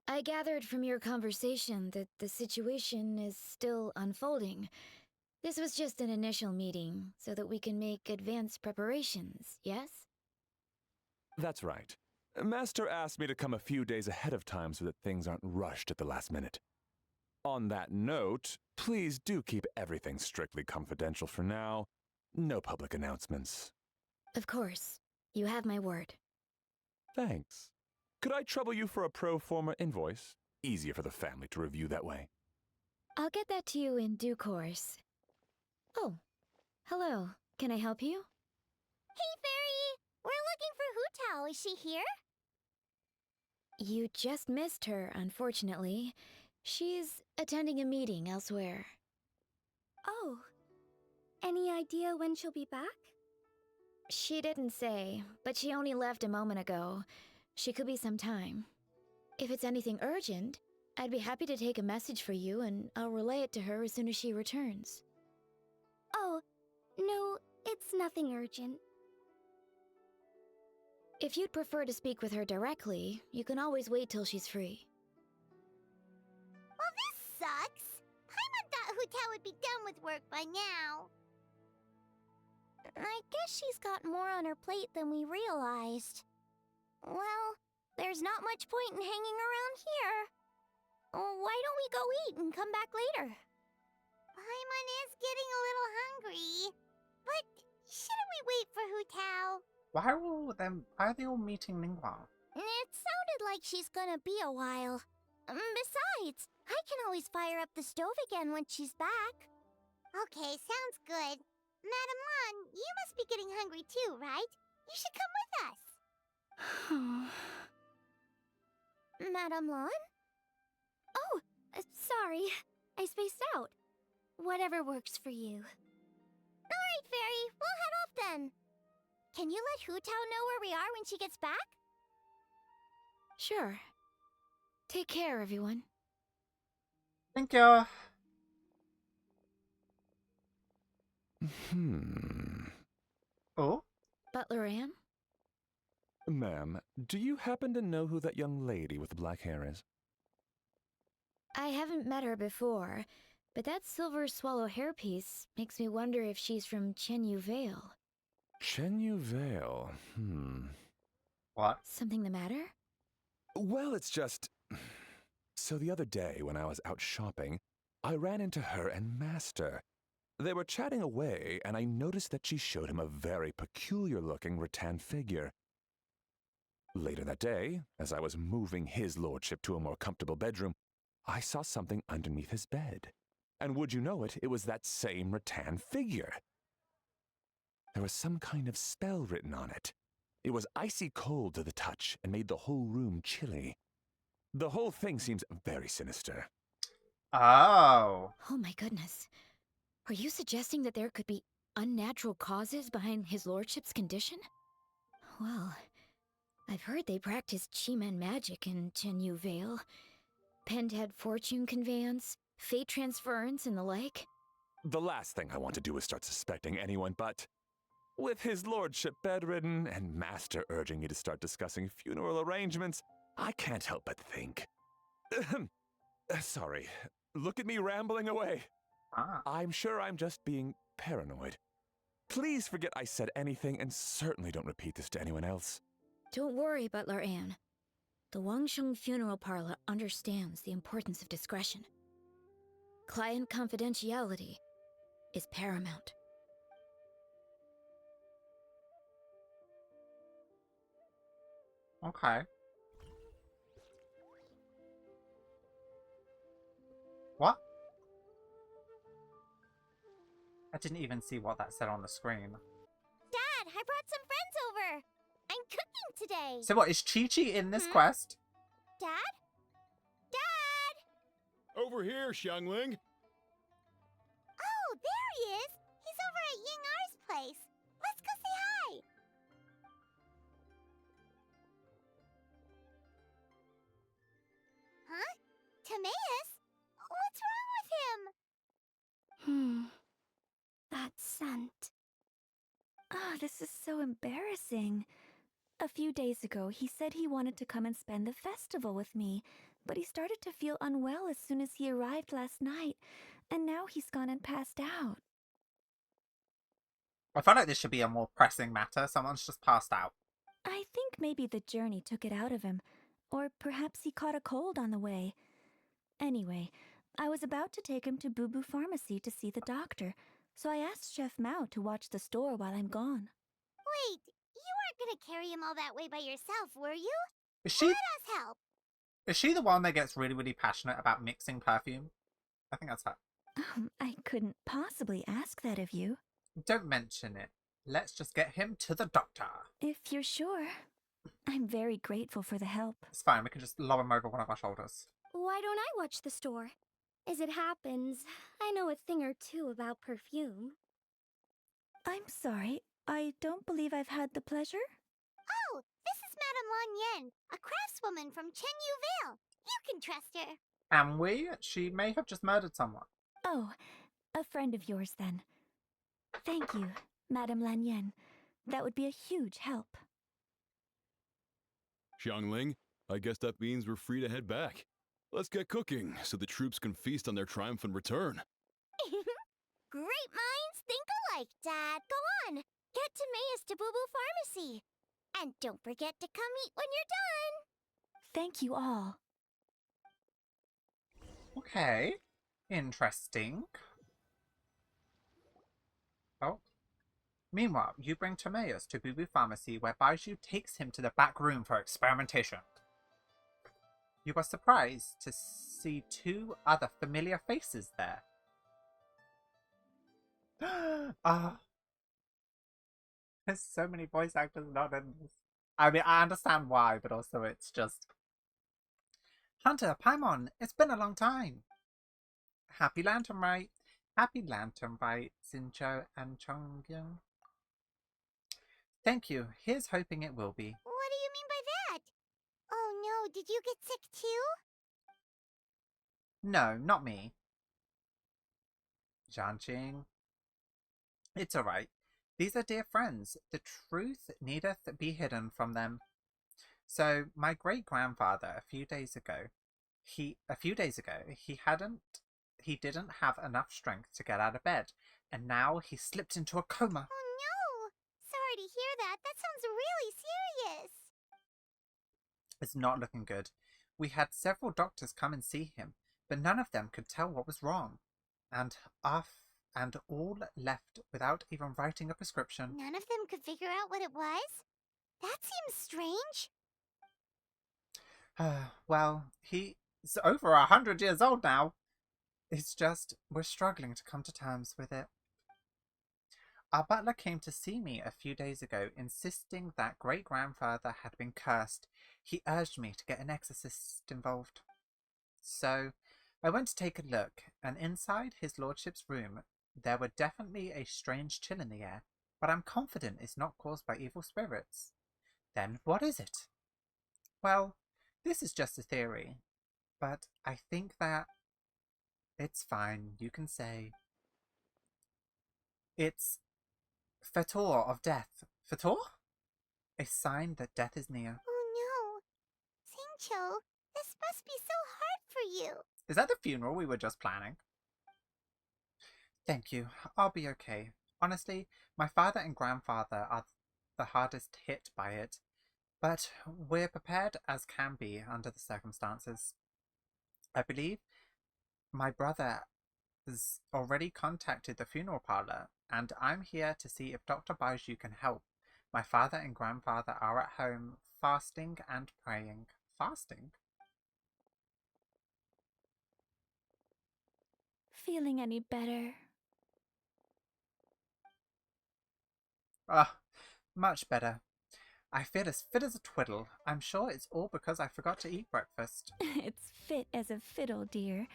Speaker 3: I gathered from your conversation that the situation is still unfolding. This was just an initial meeting, so that we can make advanced preparations, yes?
Speaker 4: That's right. Master asked me to come a few days ahead of time so that things aren't rushed at the last minute. On that note, please do keep everything strictly confidential for now. No public announcements.
Speaker 3: Of course. You have my word.
Speaker 4: Thanks. Could I trouble you for a pro forma invoice? Easier for the family to review that way.
Speaker 3: I'll get that to you in due course. Oh, hello. Can I help you?
Speaker 2: Hey, Fairy! We're looking for Hu Tao. Is she here?
Speaker 3: You just missed her, unfortunately. She's attending a meeting elsewhere.
Speaker 6: Oh. Any idea when she'll be back?
Speaker 3: She didn't say, but she only left a moment ago. She could be some time. If it's anything urgent, I'd be happy to take a message for you and I'll relay it to her as soon as she returns.
Speaker 6: Oh, no, it's nothing urgent.
Speaker 3: If you'd prefer to speak with her directly, you can always wait till she's free.
Speaker 2: Well, this sucks. Paimon thought Hu Tao would be done with work by now. I guess she's got more on her plate than we realized. Well, there's not much point in hanging around here. Why don't we go eat and come back later? Paimon is getting a little hungry. But shouldn't we wait for Hu Tao?
Speaker 1: Why are they all meeting Ningguang?
Speaker 2: It sounded like she's gonna be a while. Besides, I can always fire up the stove again when she's back. Okay, sounds good. Madam Lan, you must be getting hungry too, right? You should come with us. Madam Lan?
Speaker 6: Oh, sorry. I spaced out. Whatever works for you.
Speaker 2: Alright, Fairy, we'll head off then. Can you let Hu Tao know where we are when she gets back?
Speaker 3: Sure. Take care, everyone.
Speaker 1: Thank you. Oh?
Speaker 3: Butler Anne?
Speaker 4: Ma'am, do you happen to know who that young lady with the black hair is?
Speaker 3: I haven't met her before, but that silver swallow hairpiece makes me wonder if she's from Chenyu Vale.
Speaker 4: Chenyu Vale,
Speaker 1: What?
Speaker 3: Something the matter?
Speaker 4: Well, it's just... So the other day when I was out shopping, I ran into her and Master. They were chatting away, and I noticed that she showed him a very peculiar-looking rattan figure. Later that day, as I was moving his lordship to a more comfortable bedroom, I saw something underneath his bed. And would you know it, it was that same rattan figure. There was some kind of spell written on it. It was icy cold to the touch and made the whole room chilly. The whole thing seems very sinister.
Speaker 1: Oh.
Speaker 3: Oh my goodness. Are you suggesting that there could be unnatural causes behind his lordship's condition? Well, I've heard they practice Chi-Man magic in Chenyu Vale. Penthead fortune conveyance, fate transference, and the like.
Speaker 4: The last thing I want to do is start suspecting anyone, but With his lordship bedridden and master urging me to start discussing funeral arrangements, I can't help but think. Sorry. Look at me rambling away.
Speaker 1: Ah.
Speaker 4: I'm sure I'm just being paranoid. Please forget I said anything and certainly don't repeat this to anyone else.
Speaker 6: Don't worry, Butler Anne. The Wangsheng Funeral Parlor understands the importance of discretion. Client confidentiality is paramount.
Speaker 1: Okay. What? I didn't even see what that said on the screen.
Speaker 2: Dad, I brought some friends over. I'm cooking today.
Speaker 1: So what, is Chi-Chi in this quest?
Speaker 2: Dad? Dad!
Speaker 7: Over here, Xiangling.
Speaker 2: Oh, there he is. He's over at Ying R's place. Let's go say hi. Huh? Timaeus? What's wrong with him?
Speaker 3: That scent.
Speaker 8: Oh, this is so embarrassing. A few days ago, he said he wanted to come and spend the festival with me, but he started to feel unwell as soon as he arrived last night, and now he's gone and passed out.
Speaker 1: I feel like this should be a more pressing matter. Someone's just passed out.
Speaker 8: I think maybe the journey took it out of him, or perhaps he caught a cold on the way. Anyway, I was about to take him to Boo Boo Pharmacy to see the doctor, so I asked Chef Mao to watch the store while I'm gone.
Speaker 2: Wait, you weren't gonna carry him all that way by yourself, were you?
Speaker 1: Is she
Speaker 2: Let us help.
Speaker 1: is she the one that gets really, really passionate about mixing perfume? I think that's her.
Speaker 8: I couldn't possibly ask that of you.
Speaker 1: Don't mention it. Let's just get him to the doctor.
Speaker 8: If you're sure. I'm very grateful for the help.
Speaker 1: It's fine, we can just lower him over one of our shoulders.
Speaker 3: Why don't I watch the store? As it happens, I know a thing or two about perfume.
Speaker 8: I'm sorry, I don't believe I've had the pleasure.
Speaker 2: Oh, this is Madame Lan Yen, a craftswoman from Chen Yu Vale. You can trust her.
Speaker 1: And she may have just murdered someone.
Speaker 8: Oh, a friend of yours then. Thank you, Madame Lan Yen. That would be a huge help.
Speaker 7: Xiangling, I guess that means we're free to head back. Let's get cooking so the troops can feast on their triumphant return.
Speaker 2: Great minds think alike, Dad. Go on. Get Timaeus to Boo Boo Pharmacy. And don't forget to come eat when you're done.
Speaker 8: Thank you all.
Speaker 1: Okay. Interesting. Oh. Meanwhile, you bring Timaeus to Boo Boo Pharmacy, where Baiju takes him to the back room for experimentation. You are surprised to see two other familiar faces there. There's so many voice actors not in this. I mean, I understand why, but also it's just... Hunter, Paimon, it's been a long time. Happy Lantern Rite. Happy Lantern Rite, Xinqiu and Chongyun. Thank you. Here's hoping it will be.
Speaker 2: What do you mean by that? Oh no, did you get sick too?
Speaker 1: No, not me. Jianqing. It's alright. These are dear friends. The truth needeth be hidden from them. So, my great-grandfather, a few days ago, he didn't have enough strength to get out of bed, and now he slipped into a coma.
Speaker 2: Oh no! Sorry to hear that. That sounds really serious.
Speaker 1: It's not looking good. We had several doctors come and see him, but none of them could tell what was wrong. And all left without even writing a prescription.
Speaker 2: None of them could figure out what it was? That seems strange.
Speaker 1: Well, he's over 100 years old now. It's just, we're struggling to come to terms with it. Our butler came to see me a few days ago, insisting that great-grandfather had been cursed. He urged me to get an exorcist involved. So, I went to take a look, and inside his lordship's room, there were definitely a strange chill in the air, but I'm confident it's not caused by evil spirits. Then what is it? Well, this is just a theory, but I think that it's fine, you can say. It's Fetor of death. Fetor? A sign that death is near.
Speaker 2: Oh no. Singcho, this must be so hard for you.
Speaker 1: Is that the funeral we were just planning? Thank you. I'll be okay. Honestly, my father and grandfather are the hardest hit by it, but we're prepared as can be under the circumstances. I believe my brother has already contacted the funeral parlor, and I'm here to see if Dr. Baiju can help. My father and grandfather are at home fasting and praying. Fasting?
Speaker 8: Feeling any better?
Speaker 1: Ah, much better. I feel as fit as a twiddle. I'm sure it's all because I forgot to eat breakfast.
Speaker 8: It's fit as a fiddle, dear.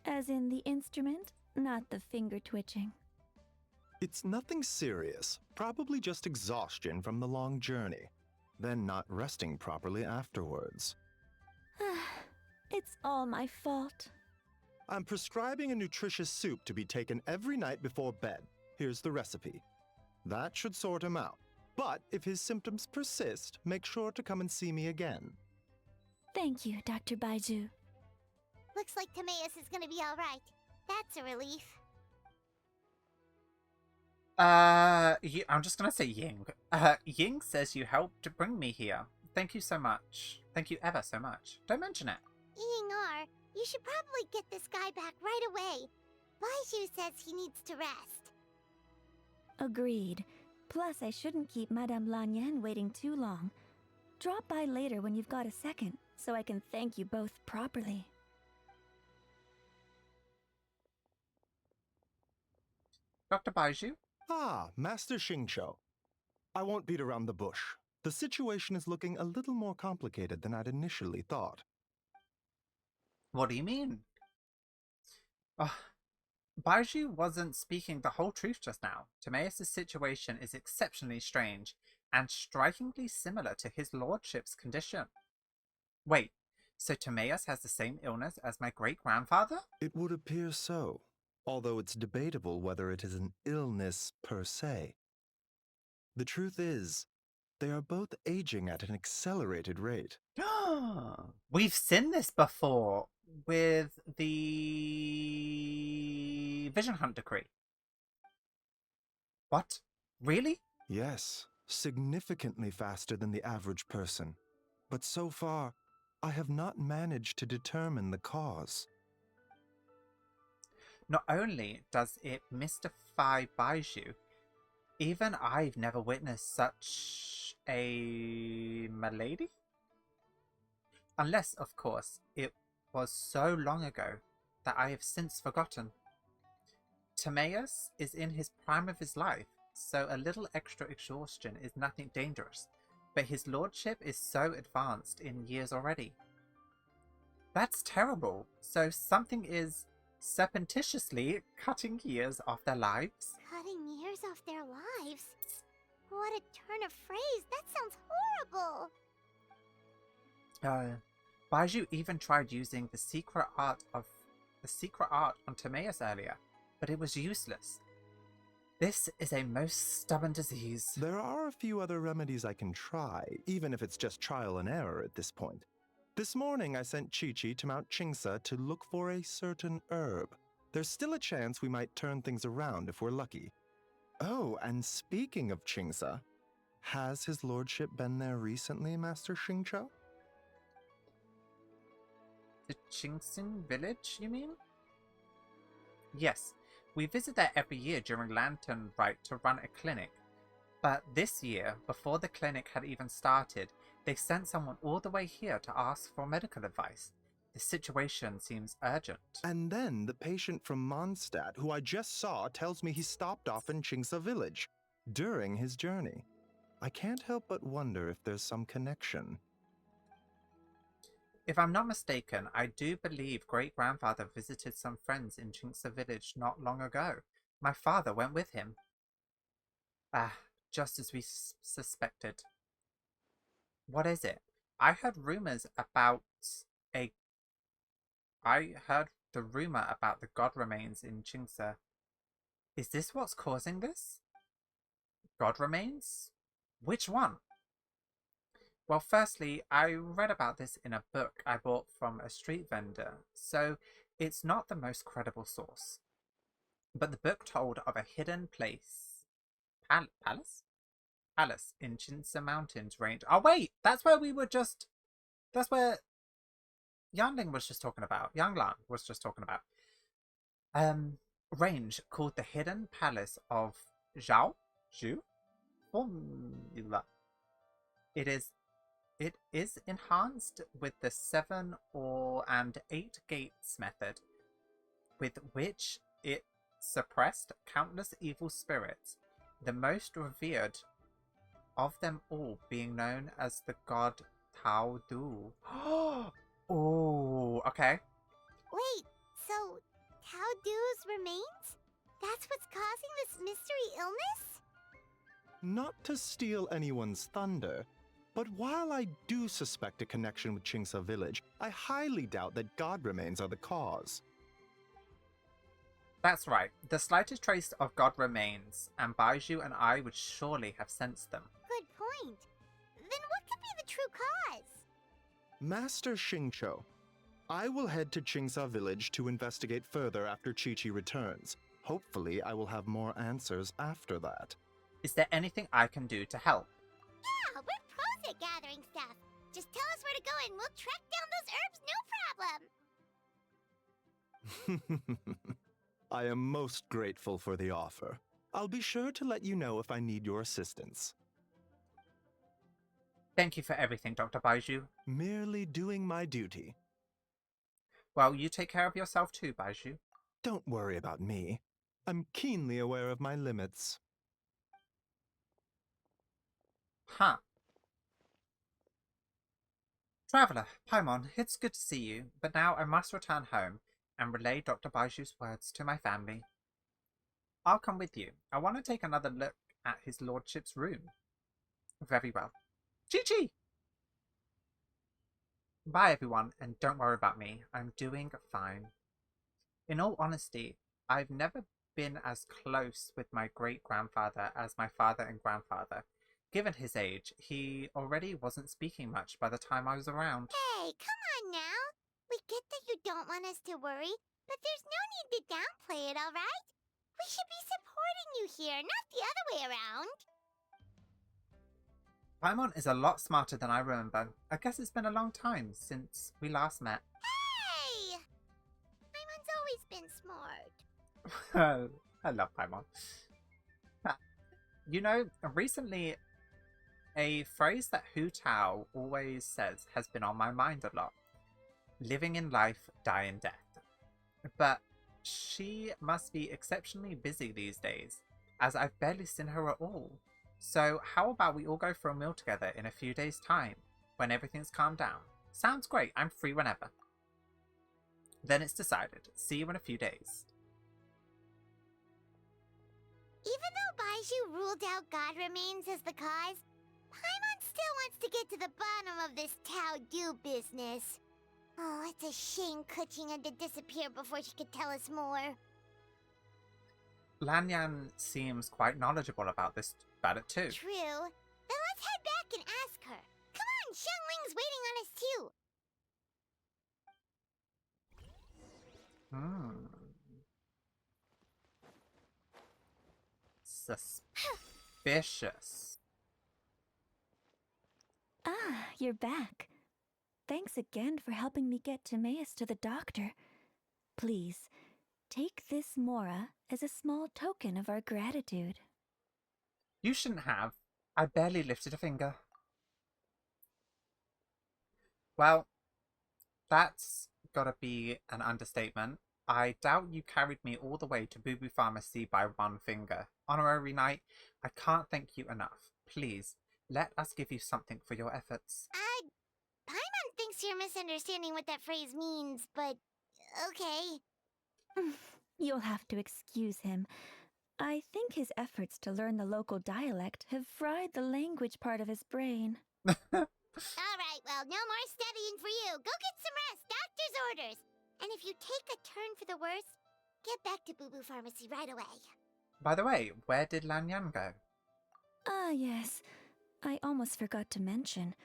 Speaker 8: As in the instrument, not the finger twitching.
Speaker 9: It's nothing serious, probably just exhaustion from the long journey, then not resting properly afterwards.
Speaker 8: It's all my fault.
Speaker 9: I'm prescribing a nutritious soup to be taken every night before bed. Here's the recipe. That should sort him out. But if his symptoms persist, make sure to come and see me again.
Speaker 8: Thank you, Dr. Baiju.
Speaker 2: Looks like Timaeus is gonna be alright. That's a relief.
Speaker 1: I'm just gonna say Ying. Ying says you helped to bring me here. Thank you so much. Thank you ever so much. Don't mention it.
Speaker 2: Ying-ar, you should probably get this guy back right away. Baiju says he needs to rest.
Speaker 8: Agreed. Plus, I shouldn't keep Madame Lanyan waiting too long. Drop by later when you've got a second, so I can thank you both properly.
Speaker 1: Dr. Baiju?
Speaker 9: Ah, Master Xingqiu. I won't beat around the bush. The situation is looking a little more complicated than I'd initially thought.
Speaker 1: What do you mean? Baiju wasn't speaking the whole truth just now. Timaeus' situation is exceptionally strange and strikingly similar to his lordship's condition. Wait, so Timaeus has the same illness as my great-grandfather?
Speaker 9: It would appear so, although it's debatable whether it is an illness per se. The truth is, they are both aging at an accelerated rate.
Speaker 1: We've seen this before with the Vision Hunt decree. What? Really?
Speaker 9: Yes, significantly faster than the average person. But so far, I have not managed to determine the cause.
Speaker 1: Not only does it mystify Baiju, even I've never witnessed such a malady. Unless, of course, it was so long ago that I have since forgotten. Timaeus is in his prime of his life, so a little extra exhaustion is nothing dangerous, but his lordship is so advanced in years already. That's terrible. So something is surreptitiously cutting years off their lives?
Speaker 2: Cutting years off their lives? What a turn of phrase! That sounds horrible!
Speaker 1: Baiju even tried using the secret art on Timaeus earlier, but it was useless. This is a most stubborn disease.
Speaker 9: There are a few other remedies I can try, even if it's just trial and error at this point. This morning I sent Chi-Chi to Mount Qingsa to look for a certain herb. There's still a chance we might turn things around if we're lucky. Oh, and speaking of Qingsa, has his lordship been there recently, Master Xingqiu?
Speaker 1: The Qingxin village, you mean? Yes, we visit there every year during Lantern Rite to run a clinic. But this year, before the clinic had even started, they sent someone all the way here to ask for medical advice. The situation seems urgent.
Speaker 9: And then the patient from Mondstadt, who I just saw, tells me he stopped off in Qingsa village during his journey. I can't help but wonder if there's some connection.
Speaker 1: If I'm not mistaken, I do believe great-grandfather visited some friends in Qingsa village not long ago. My father went with him. Just as we suspected. What is it? I heard the rumor about the god remains in Qingsa. Is this what's causing this? God remains? Which one? Well, firstly, I read about this in a book I bought from a street vendor, so it's not the most credible source. But the book told of a hidden place. Palace? Palace in Chinsa Mountains range. Oh, wait! That's where That's where Yanling was just talking about. Yanglang was just talking about. Range called the Hidden Palace of Zhao? Zhu? Formula. It is enhanced with the 7 and 8 gates method, with which it suppressed countless evil spirits, the most revered of them all being known as the god Tao Du. Oh, okay.
Speaker 2: Wait, so Tao Du's remains? That's what's causing this mystery illness?
Speaker 9: Not to steal anyone's thunder, but while I do suspect a connection with Qingsa Village, I highly doubt that god remains are the cause.
Speaker 1: That's right. The slightest trace of God remains, and Baiju and I would surely have sensed them.
Speaker 2: Good point. Then what could be the true cause?
Speaker 9: Master Xingqiu, I will head to Qingsa Village to investigate further after Chi-Chi returns. Hopefully, I will have more answers after that.
Speaker 1: Is there anything I can do to help?
Speaker 2: Yeah, we're pros at gathering stuff. Just tell us where to go and we'll track down those herbs, no problem.
Speaker 9: I am most grateful for the offer. I'll be sure to let you know if I need your assistance.
Speaker 1: Thank you for everything, Dr. Baiju.
Speaker 9: Merely doing my duty.
Speaker 1: Well, you take care of yourself too, Baiju.
Speaker 9: Don't worry about me. I'm keenly aware of my limits.
Speaker 1: Huh. Traveller, Paimon, it's good to see you, but now I must return home and relay Dr. Baiju's words to my family. I'll come with you. I want to take another look at his lordship's room. Very well. Chi-Chi! Bye, everyone, and don't worry about me. I'm doing fine. In all honesty, I've never been as close with my great-grandfather as my father and grandfather. Given his age, he already wasn't speaking much by the time I was around.
Speaker 2: Hey, come on now. We get that you don't want us to worry, but there's no need to downplay it, alright? We should be supporting you here, not the other way around.
Speaker 1: Paimon is a lot smarter than I remember. I guess it's been a long time since we last met.
Speaker 2: Hey! Paimon's always been smart.
Speaker 1: I love Paimon. You know, recently, a phrase that Hu Tao always says has been on my mind a lot. Living in life, die in death. But she must be exceptionally busy these days, as I've barely seen her at all. So how about we all go for a meal together in a few days' time, when everything's calmed down? Sounds great, I'm free whenever. Then it's decided. See you in a few days.
Speaker 2: Even though Baiju ruled out God remains as the cause, Paimon still wants to get to the bottom of this Tao Du business. Oh, it's a shame Kuching had to disappear before she could tell us more.
Speaker 1: Lanyan seems quite knowledgeable about it too.
Speaker 2: True. Then let's head back and ask her. Come on, Xiangling's waiting on us too.
Speaker 1: Suspicious.
Speaker 8: Ah, you're back. Thanks again for helping me get Timaeus to the doctor. Please, take this Mora as a small token of our gratitude.
Speaker 1: You shouldn't have. I barely lifted a finger. Well, that's gotta be an understatement. I doubt you carried me all the way to Boo Boo Pharmacy by one finger. Honorary Knight, I can't thank you enough. Please, let us give you something for your efforts.
Speaker 2: Paimon thinks you're misunderstanding what that phrase means, but okay.
Speaker 8: You'll have to excuse him. I think his efforts to learn the local dialect have fried the language part of his brain.
Speaker 2: Alright, well, no more studying for you. Go get some rest. Doctor's orders. And if you take a turn for the worse, get back to Boo Boo Pharmacy right away.
Speaker 1: By the way, where did Lanyan go?
Speaker 8: Ah, yes. I almost forgot to mention.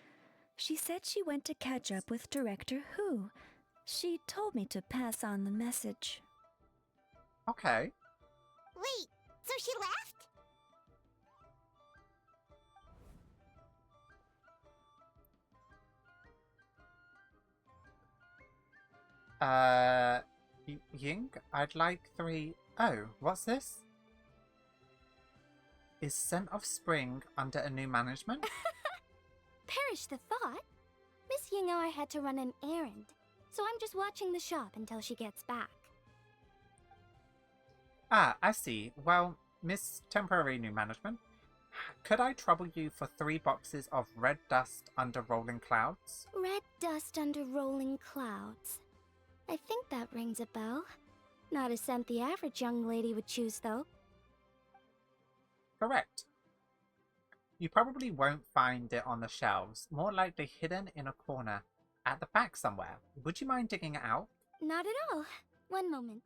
Speaker 8: She said she went to catch up with Director Who. She told me to pass on the message.
Speaker 1: Okay.
Speaker 2: Wait, so she left?
Speaker 1: Ying, I'd like 3... Oh, what's this? Is Scent of Spring under a new management?
Speaker 3: Perish the thought. Miss Ying'er had to run an errand, so I'm just watching the shop until she gets back.
Speaker 1: Ah, I see. Well, Miss Temporary New Management, could I trouble you for 3 boxes of red dust under rolling clouds?
Speaker 3: Red dust under rolling clouds. I think that rings a bell. Not a scent the average young lady would choose, though.
Speaker 1: Correct. You probably won't find it on the shelves, more likely hidden in a corner at the back somewhere. Would you mind digging it out?
Speaker 3: Not at all. One moment.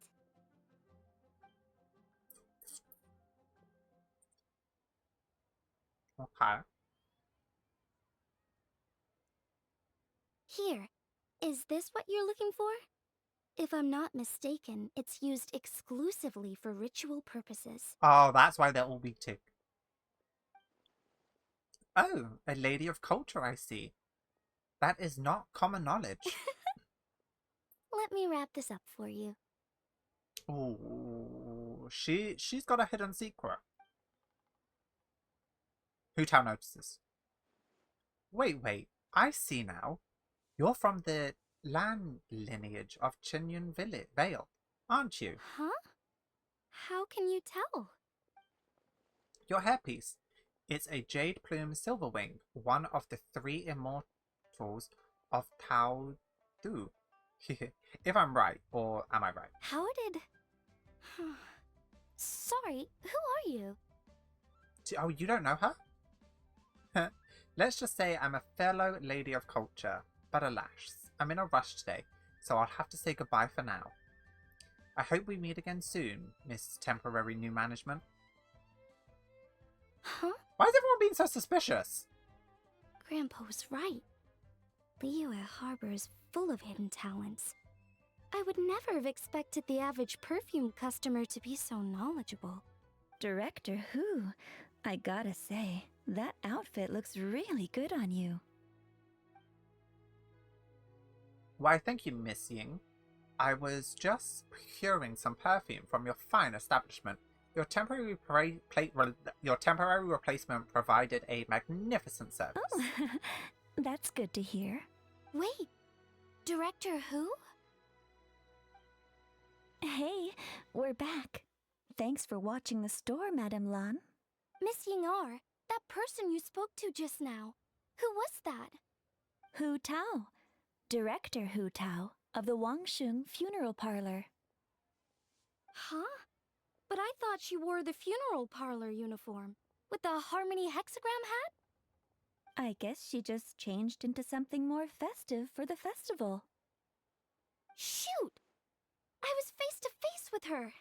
Speaker 1: Okay.
Speaker 3: Here. Is this what you're looking for? If I'm not mistaken, it's used exclusively for ritual purposes.
Speaker 1: Oh, that's why they're all weak too. Oh, a lady of culture, I see. That is not common knowledge.
Speaker 3: Let me wrap this up for you.
Speaker 1: Ooh, she's got a hidden secret. Hu Tao notices. Wait, I see now. You're from the Lan lineage of Chinyun Vale, aren't you?
Speaker 3: Huh? How can you tell?
Speaker 1: Your hairpiece. It's a jade plume silverwing, one of the 3 immortals of Tao Du. If I'm right, or am I right?
Speaker 3: How did... Sorry, who are you?
Speaker 1: Oh, you don't know her? Let's just say I'm a fellow lady of culture, but alas, I'm in a rush today, so I'll have to say goodbye for now. I hope we meet again soon, Miss Temporary New Management.
Speaker 3: Huh?
Speaker 1: Why is everyone being so suspicious?
Speaker 3: Grandpa was right. Liyue Harbor is full of hidden talents. I would never have expected the average perfume customer to be so knowledgeable.
Speaker 8: Director Who? I gotta say, that outfit looks really good on you.
Speaker 1: Why, thank you, Miss Ying. I was just procuring some perfume from your fine establishment. Your temporary replacement provided a magnificent service.
Speaker 8: Oh, that's good to hear.
Speaker 3: Wait, Director Who?
Speaker 8: Hey, we're back. Thanks for watching the store, Madame Lan.
Speaker 3: Miss Ying'er, that person you spoke to just now. Who was that?
Speaker 8: Hu Tao. Director Hu Tao of the Wangsheng Funeral Parlor.
Speaker 3: Huh? But I thought she wore the funeral parlor uniform, with the Harmony hexagram hat?
Speaker 8: I guess she just changed into something more festive for the festival.
Speaker 3: Shoot! I was face to face with her,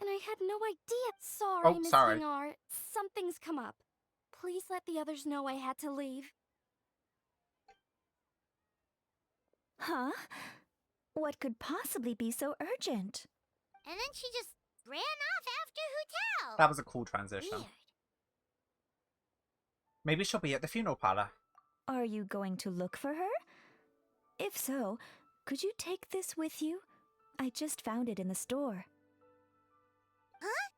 Speaker 3: and I had no idea. Sorry, Miss
Speaker 1: sorry.
Speaker 3: Ying'er. Something's come up. Please let the others know I had to leave.
Speaker 8: Huh? What could possibly be so urgent?
Speaker 2: And then she just ran off after Hu Tao.
Speaker 1: That was a cool transition.
Speaker 2: Weird.
Speaker 1: Maybe she'll be at the funeral parlor.
Speaker 8: Are you going to look for her? If so, could you take this with you? I just found it in the store.
Speaker 2: Huh?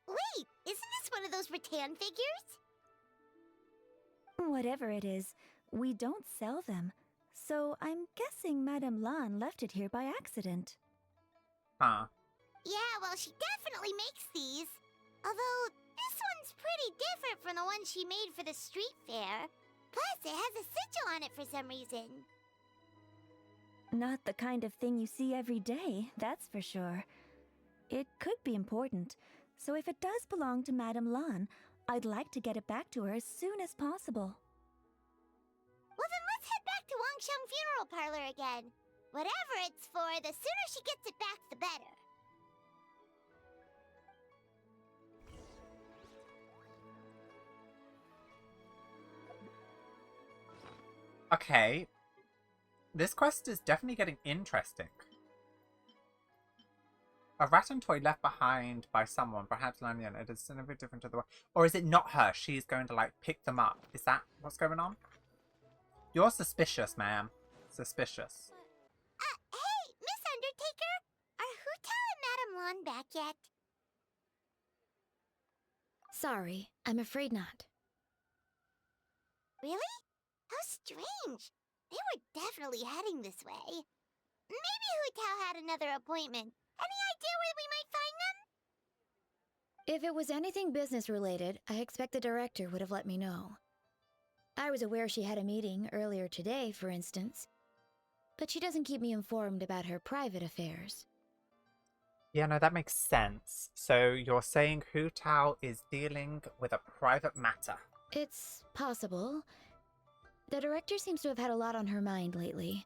Speaker 2: Wait, isn't this one of those rattan figures?
Speaker 8: Whatever it is, we don't sell them. So I'm guessing Madame Lan left it here by accident.
Speaker 1: Huh.
Speaker 2: Yeah, well, she definitely makes these. Although, this one's pretty different from the one she made for the street fair. Plus, it has a sigil on it for some reason.
Speaker 8: Not the kind of thing you see every day, that's for sure. It could be important, so if it does belong to Madame Lan, I'd like to get it back to her as soon as possible.
Speaker 2: Well, then let's head back to Wangsheng Funeral Parlor again. Whatever it's for, the sooner she gets it back, the better.
Speaker 1: Okay. This quest is definitely getting interesting. A rattan toy left behind by someone, perhaps Lanyan. It is a bit different to the world. Or is it not her? She's going to, like, pick them up. Is that what's going on? You're suspicious, ma'am. Suspicious.
Speaker 2: Hey, Miss Undertaker! Are Hu-Tao and Madame Lan back yet?
Speaker 6: Sorry, I'm afraid not.
Speaker 2: Really? How strange. They were definitely heading this way. Maybe Hu-Tao had another appointment. Any idea where we might find them?
Speaker 6: If it was anything business related, I expect the director would have let me know. I was aware she had a meeting earlier today, for instance. But she doesn't keep me informed about her private affairs.
Speaker 1: Yeah, no, that makes sense. So you're saying Hu-Tao is dealing with a private matter?
Speaker 6: It's possible. The director seems to have had a lot on her mind lately.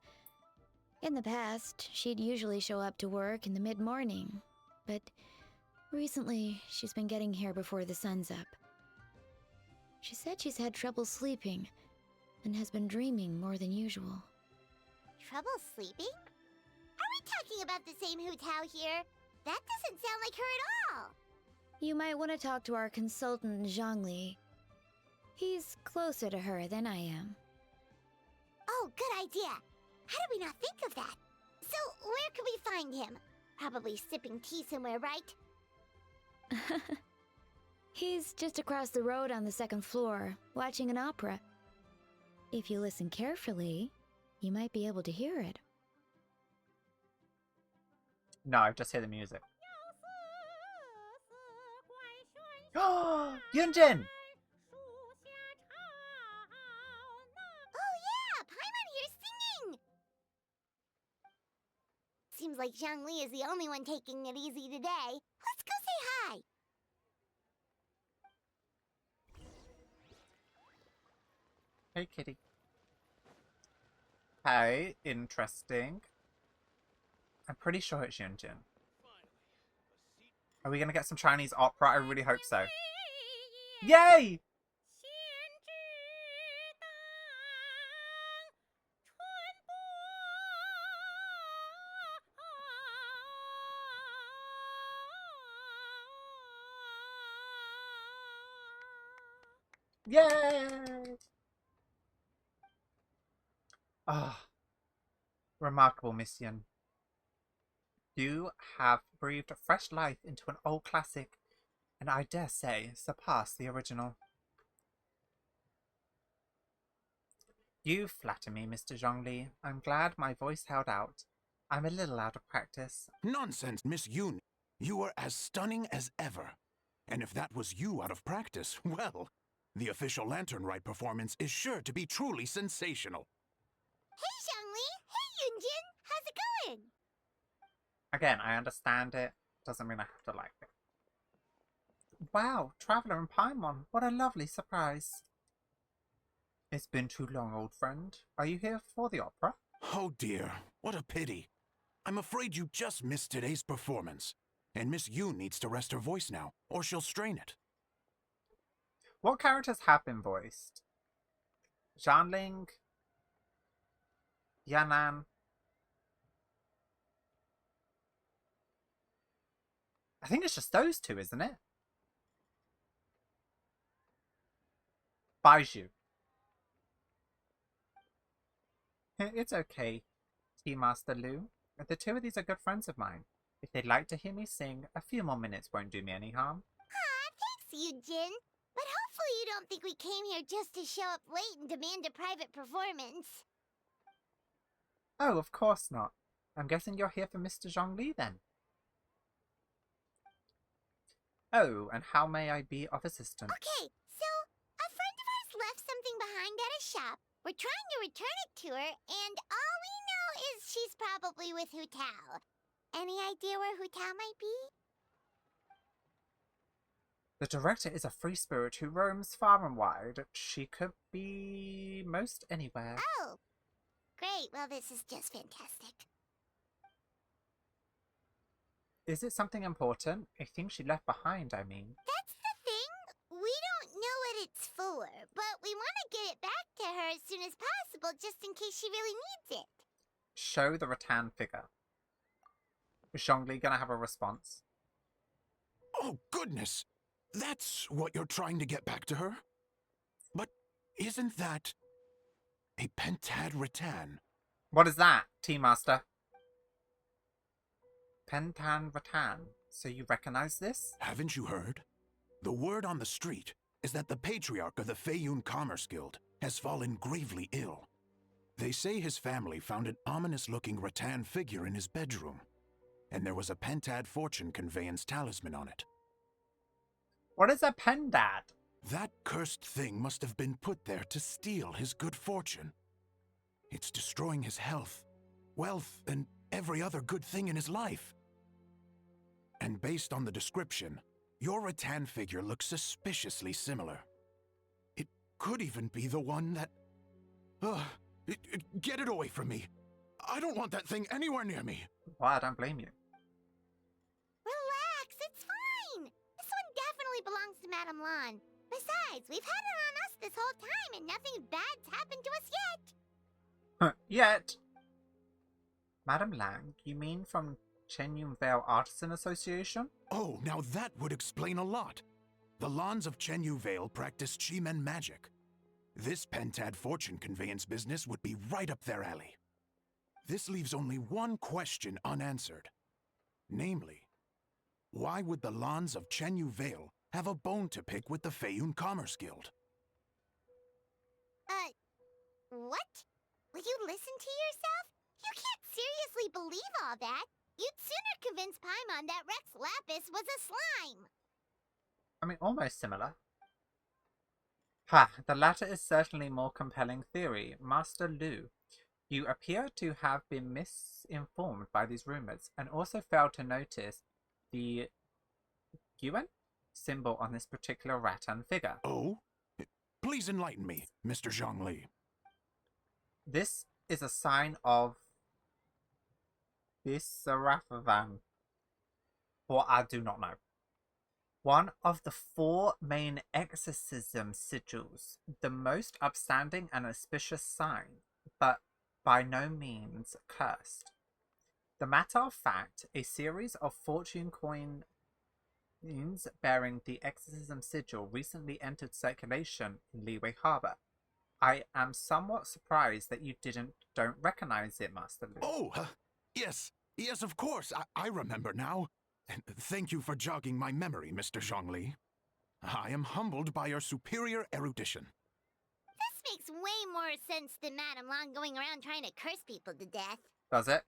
Speaker 6: In the past, she'd usually show up to work in the mid-morning, but recently she's been getting here before the sun's up. She said she's had trouble sleeping and has been dreaming more than usual.
Speaker 2: Trouble sleeping? Are we talking about the same Hu-Tao here? That doesn't sound like her at all.
Speaker 6: You might want to talk to our consultant, Zhongli. He's closer to her than I am.
Speaker 2: Oh, good idea. How did we not think of that? So, where could we find him? Probably sipping tea somewhere, right?
Speaker 6: He's just across the road on the second floor, watching an opera. If you listen carefully, you might be able to hear it.
Speaker 1: No, I just hear the music. Oh, Yunjin!
Speaker 2: Oh yeah, Paimon here's singing! Seems like Zhongli is the only one taking it easy today. Let's go say hi!
Speaker 1: Hey, kitty. Hey, interesting. I'm pretty sure it's Yunjin. Are we gonna get some Chinese opera? I really hope so. Yay! Yay! Ah, remarkable mission. You have breathed fresh life into an old classic, and I dare say surpassed the original. You flatter me, Mr. Zhongli. I'm glad my voice held out. I'm a little out of practice.
Speaker 10: Nonsense, Miss Yoon. You are as stunning as ever. And if that was you out of practice, well, the official Lantern Rite performance is sure to be truly sensational.
Speaker 2: Hey Zhongli! Hey Yunjin! How's it going?
Speaker 1: Again, I understand it. Doesn't mean I have to like it. Wow, Traveller and Paimon. What a lovely surprise. It's been too long, old friend. Are you here for the opera?
Speaker 10: Oh dear, what a pity. I'm afraid you just missed today's performance. And Miss Yoon needs to rest her voice now, or she'll strain it.
Speaker 1: What characters have been voiced? Zhanling? Yanan? I think it's just those two, isn't it? Baiju. It's okay, Tea Master Lu. The two of these are good friends of mine. If they'd like to hear me sing, a few more minutes won't do me any harm.
Speaker 2: Thanks, Yunjin. But hopefully you don't think we came here just to show up late and demand a private performance.
Speaker 1: Oh, of course not. I'm guessing you're here for Mr. Zhongli then. Oh, and how may I be of assistance?
Speaker 2: Okay, so a friend of ours left something behind at a shop. We're trying to return it to her, and all we know is she's probably with Hu-Tao. Any idea where Hu-Tao might be?
Speaker 1: The director is a free spirit who roams far and wide. She could be most anywhere.
Speaker 2: Oh, great. Well, this is just fantastic.
Speaker 1: Is it something important? A thing she left behind, I mean.
Speaker 2: That's the thing. We don't know what it's for, but we want to get it back to her as soon as possible just in case she really needs it.
Speaker 1: Show the rattan figure. Is Zhongli gonna have a response?
Speaker 10: Oh, goodness! That's what you're trying to get back to her? But isn't that a pentad rattan?
Speaker 1: What is that, Tea Master? Pentan rattan. So you recognize this?
Speaker 10: Haven't you heard? The word on the street is that the patriarch of the Feiyun Commerce Guild has fallen gravely ill. They say his family found an ominous-looking rattan figure in his bedroom, and there was a pentad fortune conveyance talisman on it.
Speaker 1: What is a pendad?
Speaker 10: That cursed thing must have been put there to steal his good fortune. It's destroying his health, wealth, and every other good thing in his life. And based on the description, your rattan figure looks suspiciously similar. It could even be the one that... get it away from me. I don't want that thing anywhere near me.
Speaker 1: Well, I don't blame you.
Speaker 2: Relax, it's fine. This one definitely belongs to Madame Lan. Besides, we've had it on us this whole time and nothing bad's happened to us yet.
Speaker 1: Yet. Madame Lang, you mean from Chenyun Vale Artisan Association?
Speaker 10: Oh, now that would explain a lot. The Lans of Chenyu Vale practice Chi-Men magic. This pentad fortune conveyance business would be right up their alley. This leaves only one question unanswered. Namely, why would the Lans of Chenyu Vale have a bone to pick with the Feiyun Commerce Guild?
Speaker 2: What? Will you listen to yourself? You can't seriously believe all that. You'd sooner convince Paimon that Rex Lapis was a slime.
Speaker 1: I mean, almost similar. Ha, the latter is certainly more compelling theory. Master Lu, you appear to have been misinformed by these rumors and also failed to notice the Yuan symbol on this particular rattan figure.
Speaker 10: Oh? Please enlighten me, Mr. Zhongli.
Speaker 1: This is a sign of Visaravan, or I do not know. One of the 4 main exorcism sigils, the most upstanding and auspicious sign, but by no means cursed. The matter of fact, a series of fortune coins bearing the exorcism sigil recently entered circulation in Liyue Harbor. I am somewhat surprised that you don't recognize it, Master Lu.
Speaker 10: Oh, yes, of course, I remember now. Thank you for jogging my memory, Mr. Zhongli. I am humbled by your superior erudition.
Speaker 2: This makes way more sense than Madame Lan going around trying to curse people to death.
Speaker 1: Does it?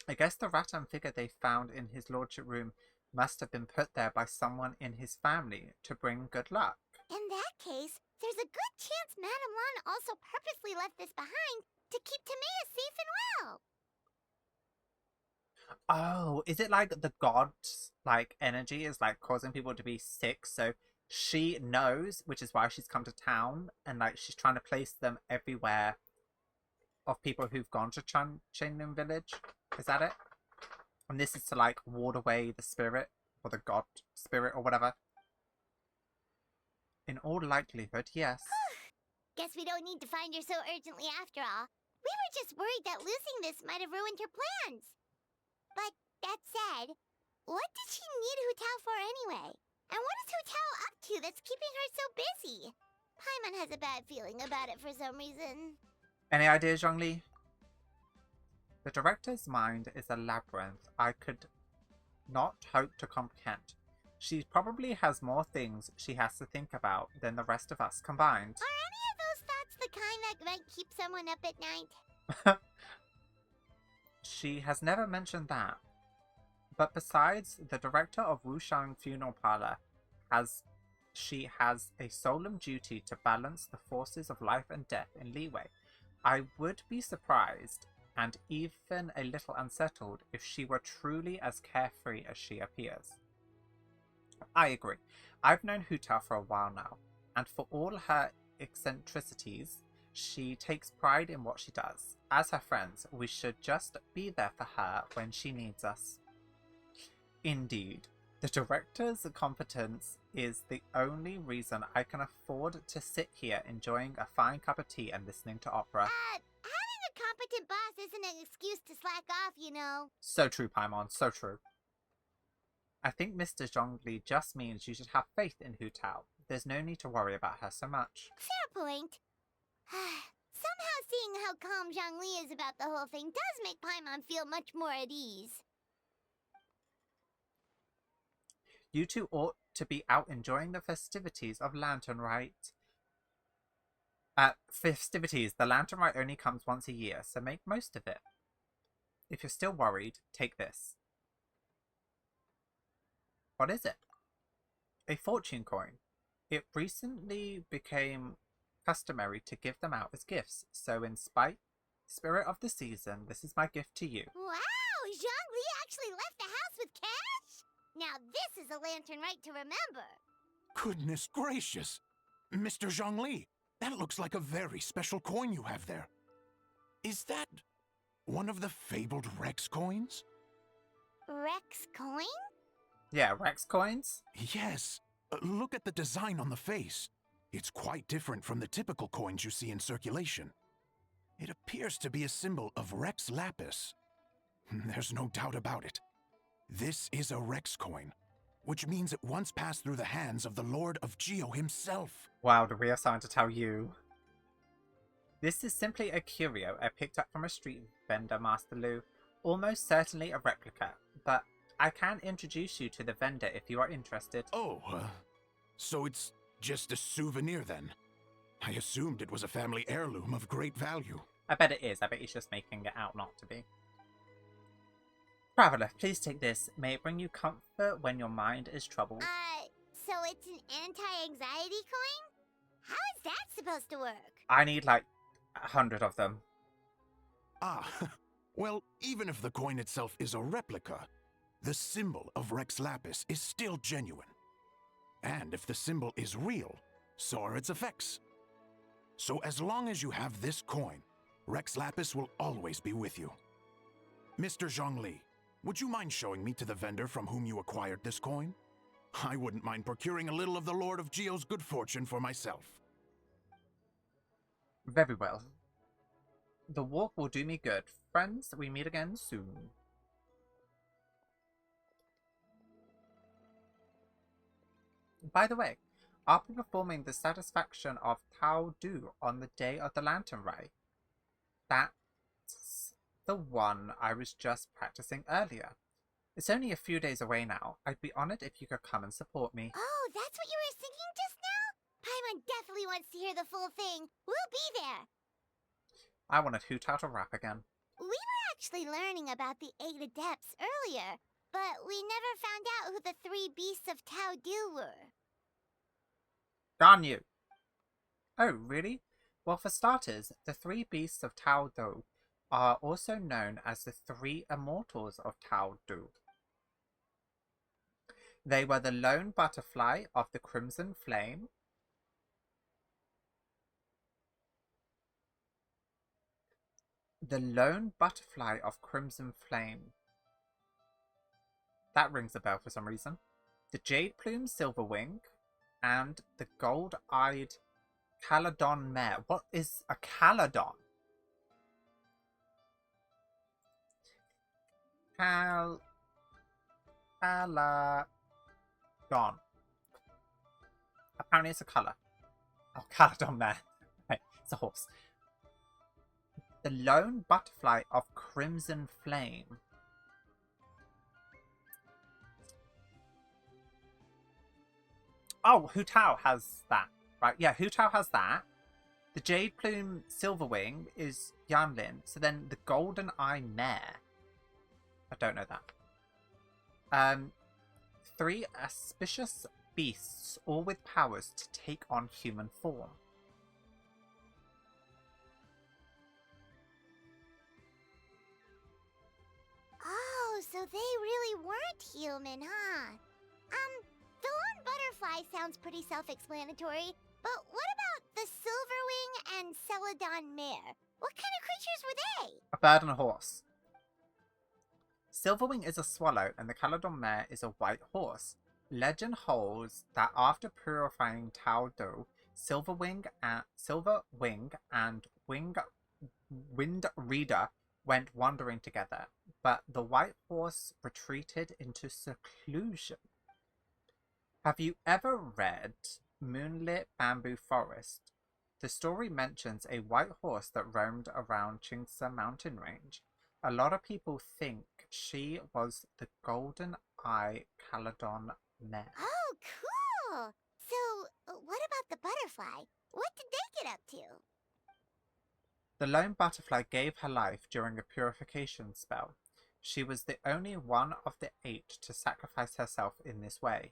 Speaker 1: I guess the rattan figure they found in his lordship room must have been put there by someone in his family to bring good luck.
Speaker 2: In that case, there's a good chance Madame Lan also purposely left this behind to keep Tamea safe and well.
Speaker 1: Oh, is it like the god's energy is causing people to be sick, so she knows, which is why she's come to town, and she's trying to place them everywhere of people who've gone to Chenyun Village? Is that it? And this is to ward away the spirit, or the god spirit, or whatever. In all likelihood, yes.
Speaker 2: Guess we don't need to find her so urgently after all. We were just worried that losing this might have ruined her plans. But that said, what did she need Hu Tao for anyway? And what is Hu Tao up to that's keeping her so busy? Paimon has a bad feeling about it for some reason.
Speaker 1: Any ideas, Zhongli? The director's mind is a labyrinth I could not hope to comprehend. She probably has more things she has to think about than the rest of us combined.
Speaker 2: Are any of those thoughts the kind that might keep someone up at night?
Speaker 1: She has never mentioned that. But besides, the director of Wushang Funeral Parlor has a solemn duty to balance the forces of life and death in Liyue. I would be surprised and even a little unsettled if she were truly as carefree as she appears. I agree. I've known Hu Tao for a while now, and for all her eccentricities, she takes pride in what she does. As her friends, we should just be there for her when she needs us. Indeed. The director's competence is the only reason I can afford to sit here enjoying a fine cup of tea and listening to opera.
Speaker 2: Having a competent boss isn't an excuse to slack off, you know.
Speaker 1: So true, Paimon, so true. I think Mr. Zhongli just means you should have faith in Hu Tao. There's no need to worry about her so much.
Speaker 2: Fair point. Somehow seeing how calm Zhongli is about the whole thing does make Paimon feel much more at ease.
Speaker 1: You two ought to be out enjoying the festivities of Lantern Rite. Festivities. The Lantern Rite only comes once a year, so make most of it. If you're still worried, take this. What is it? A fortune coin. It recently became customary to give them out as gifts, so in spirit of the season, this is my gift to you.
Speaker 2: Wow! Zhongli actually left the house with cash? Now this is a Lantern Rite to remember.
Speaker 10: Goodness gracious! Mr. Zhongli, that looks like a very special coin you have there. Is that one of the fabled Rex coins?
Speaker 2: Rex coin?
Speaker 1: Yeah, Rex coins?
Speaker 10: Yes. Look at the design on the face. It's quite different from the typical coins you see in circulation. It appears to be a symbol of Rex Lapis. There's no doubt about it. This is a Rex coin, which means it once passed through the hands of the Lord of Geo himself.
Speaker 1: Wow, do we have something to tell you? This is simply a curio I picked up from a street vendor, Master Lu. Almost certainly a replica, but I can introduce you to the vendor if you are interested.
Speaker 10: Oh, so it's just a souvenir then? I assumed it was a family heirloom of great value.
Speaker 1: I bet it is. I bet he's just making it out not to be. Traveler, please take this. May it bring you comfort when your mind is troubled.
Speaker 2: So it's an anti-anxiety coin? How is that supposed to work?
Speaker 1: I need like 100 of them.
Speaker 10: Ah, well, even if the coin itself is a replica, the symbol of Rex Lapis is still genuine. And if the symbol is real, so are its effects. So as long as you have this coin, Rex Lapis will always be with you. Mr. Zhongli, would you mind showing me to the vendor from whom you acquired this coin? I wouldn't mind procuring a little of the Lord of Geo's good fortune for myself.
Speaker 1: Very well. The walk will do me good. Friends, we meet again soon. By the way, I'll be performing the satisfaction of Tao Du on the day of the Lantern Rite. That's the one I was just practicing earlier. It's only a few days away now. I'd be honored if you could come and support me.
Speaker 2: Oh, that's what you were singing just now? Paimon definitely wants to hear the full thing. We'll be there.
Speaker 1: I wanted Hu Tao to rap again.
Speaker 2: We were actually learning about the 8 Adepts earlier, but we never found out who the 3 beasts of Tao Du were.
Speaker 1: Darn you! Oh, really? Well, for starters, the 3 beasts of Tao Du are also known as the 3 immortals of Tao Du. They were the lone butterfly of the Crimson Flame, the lone butterfly of Crimson Flame. That rings a bell for some reason. The Jade Plume Silverwing, and the gold-eyed Caladon Mare. What is a Caladon? Caladon. Apparently it's a colour. Oh, Caladon Mare. Right, it's a horse. The lone butterfly of Crimson Flame. Oh, Hu Tao has that. Right, yeah, Hu Tao has that. The Jade Plume Silverwing is Yanlin. So then the Golden Eye Mare. I don't know that. 3 auspicious beasts, all with powers to take on human form.
Speaker 2: Oh, so they really weren't human, huh? The lone butterfly sounds pretty self-explanatory, but what about the Silverwing and Celadon Mare? What kind of creatures were they?
Speaker 1: A bird and a horse. Silverwing is a swallow and the Caledon mare is a white horse. Legend holds that after purifying Tao Do, Silverwing and Wind Reader went wandering together, but the white horse retreated into seclusion. Have you ever read Moonlit Bamboo Forest? The story mentions a white horse that roamed around Chingsa mountain range. A lot of people think she was the Golden Eye Caledon mare.
Speaker 2: Oh, cool! So, what about the butterfly? What did they get up to?
Speaker 1: The lone butterfly gave her life during a purification spell. She was the only one of the 8 to sacrifice herself in this way.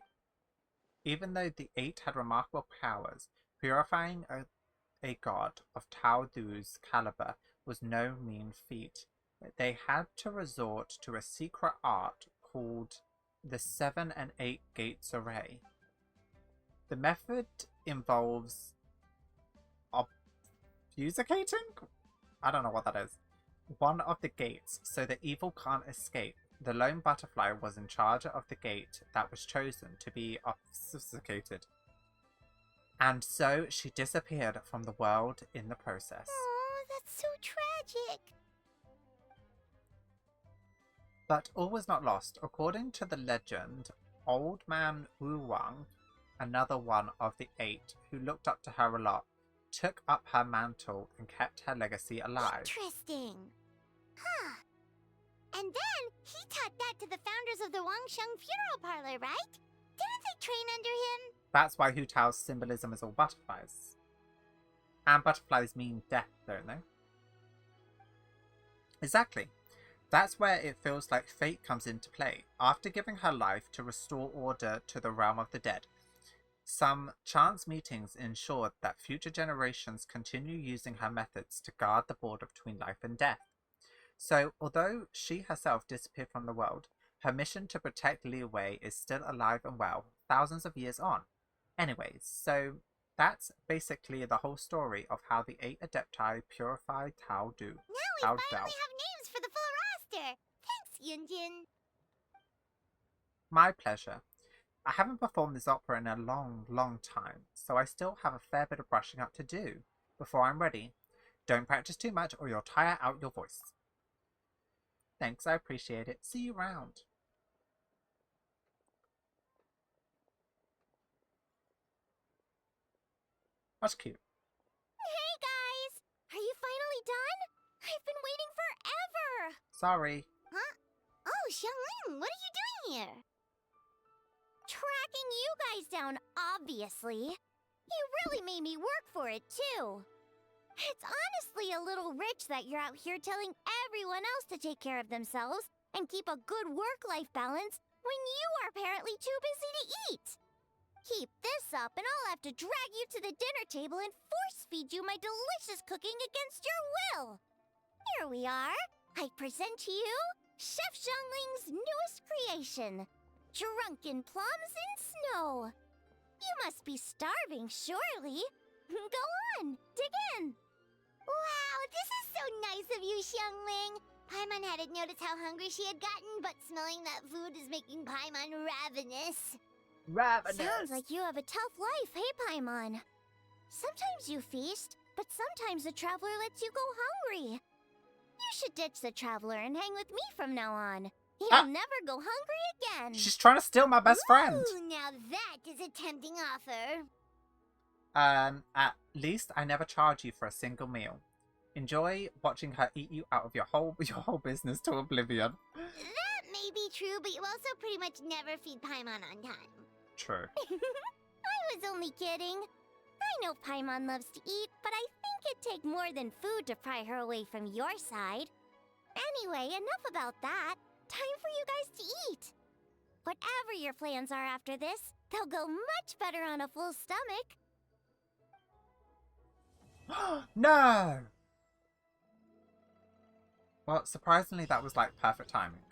Speaker 1: Even though the 8 had remarkable powers, purifying a god of Tao Du's caliber was no mean feat. They had to resort to a secret art called the 7 and 8 Gates Array. The method involves obfuscating? I don't know what that is. One of the gates so the evil can't escape. The lone butterfly was in charge of the gate that was chosen to be obfuscated. And so she disappeared from the world in the process.
Speaker 2: Oh, that's so tragic.
Speaker 1: But all was not lost. According to the legend, Old Man Wu Wang, another one of the 8 who looked up to her a lot, took up her mantle and kept her legacy alive.
Speaker 2: Interesting. Huh. And then he taught that to the founders of the Wangsheng Funeral Parlor, right? Didn't they train under him?
Speaker 1: That's why Hu Tao's symbolism is all butterflies. And butterflies mean death, don't they? Exactly. That's where it feels like fate comes into play. After giving her life to restore order to the realm of the dead, some chance meetings ensured that future generations continue using her methods to guard the border between life and death. So, although she herself disappeared from the world, her mission to protect Liyue is still alive and well, thousands of years on. Anyways, so that's basically the whole story of how the 8 Adepti purified Tao Du.
Speaker 2: Now we finally have names for the full roster. Thanks, Yunjin.
Speaker 1: My pleasure. I haven't performed this opera in a long, long time, so I still have a fair bit of brushing up to do before I'm ready. Don't practice too much or you'll tire out your voice. Thanks, I appreciate it. See you round. That's cute.
Speaker 2: Hey guys! Are you finally done? I've been waiting forever!
Speaker 1: Sorry.
Speaker 2: Huh? Oh, Xiangling, what are you doing here? Tracking you guys down, obviously. You really made me work for it, too. It's honestly a little rich that you're out here telling everyone else to take care of themselves and keep a good work-life balance when you are apparently too busy to eat. Keep this up and I'll have to drag you to the dinner table and force-feed you my delicious cooking against your will. Here we are. I present to you Chef Xiangling's newest creation, Drunken Plums in Snow. You must be starving, surely. Go on, dig in. Wow, this is so nice of you, Xiangling. Paimon hadn't noticed how hungry she had gotten, but smelling that food is making Paimon ravenous.
Speaker 1: Ravenous.
Speaker 2: Sounds like you have a tough life, hey, Paimon? Sometimes you feast, but sometimes the traveler lets you go hungry. You should ditch the traveler and hang with me from now on. You'll never go hungry again.
Speaker 1: She's trying to steal my best friend.
Speaker 2: Ooh, now that is a tempting offer.
Speaker 1: At least I never charge you for a single meal. Enjoy watching her eat you out of your whole business to oblivion.
Speaker 2: That may be true, but you also pretty much never feed Paimon on time.
Speaker 1: True.
Speaker 2: I was only kidding. I know Paimon loves to eat, but I think it'd take more than food to pry her away from your side. Anyway, enough about that. Time for you guys to eat. Whatever your plans are after this, they'll go much better on a full stomach.
Speaker 1: No! Well, surprisingly, that was like perfect timing.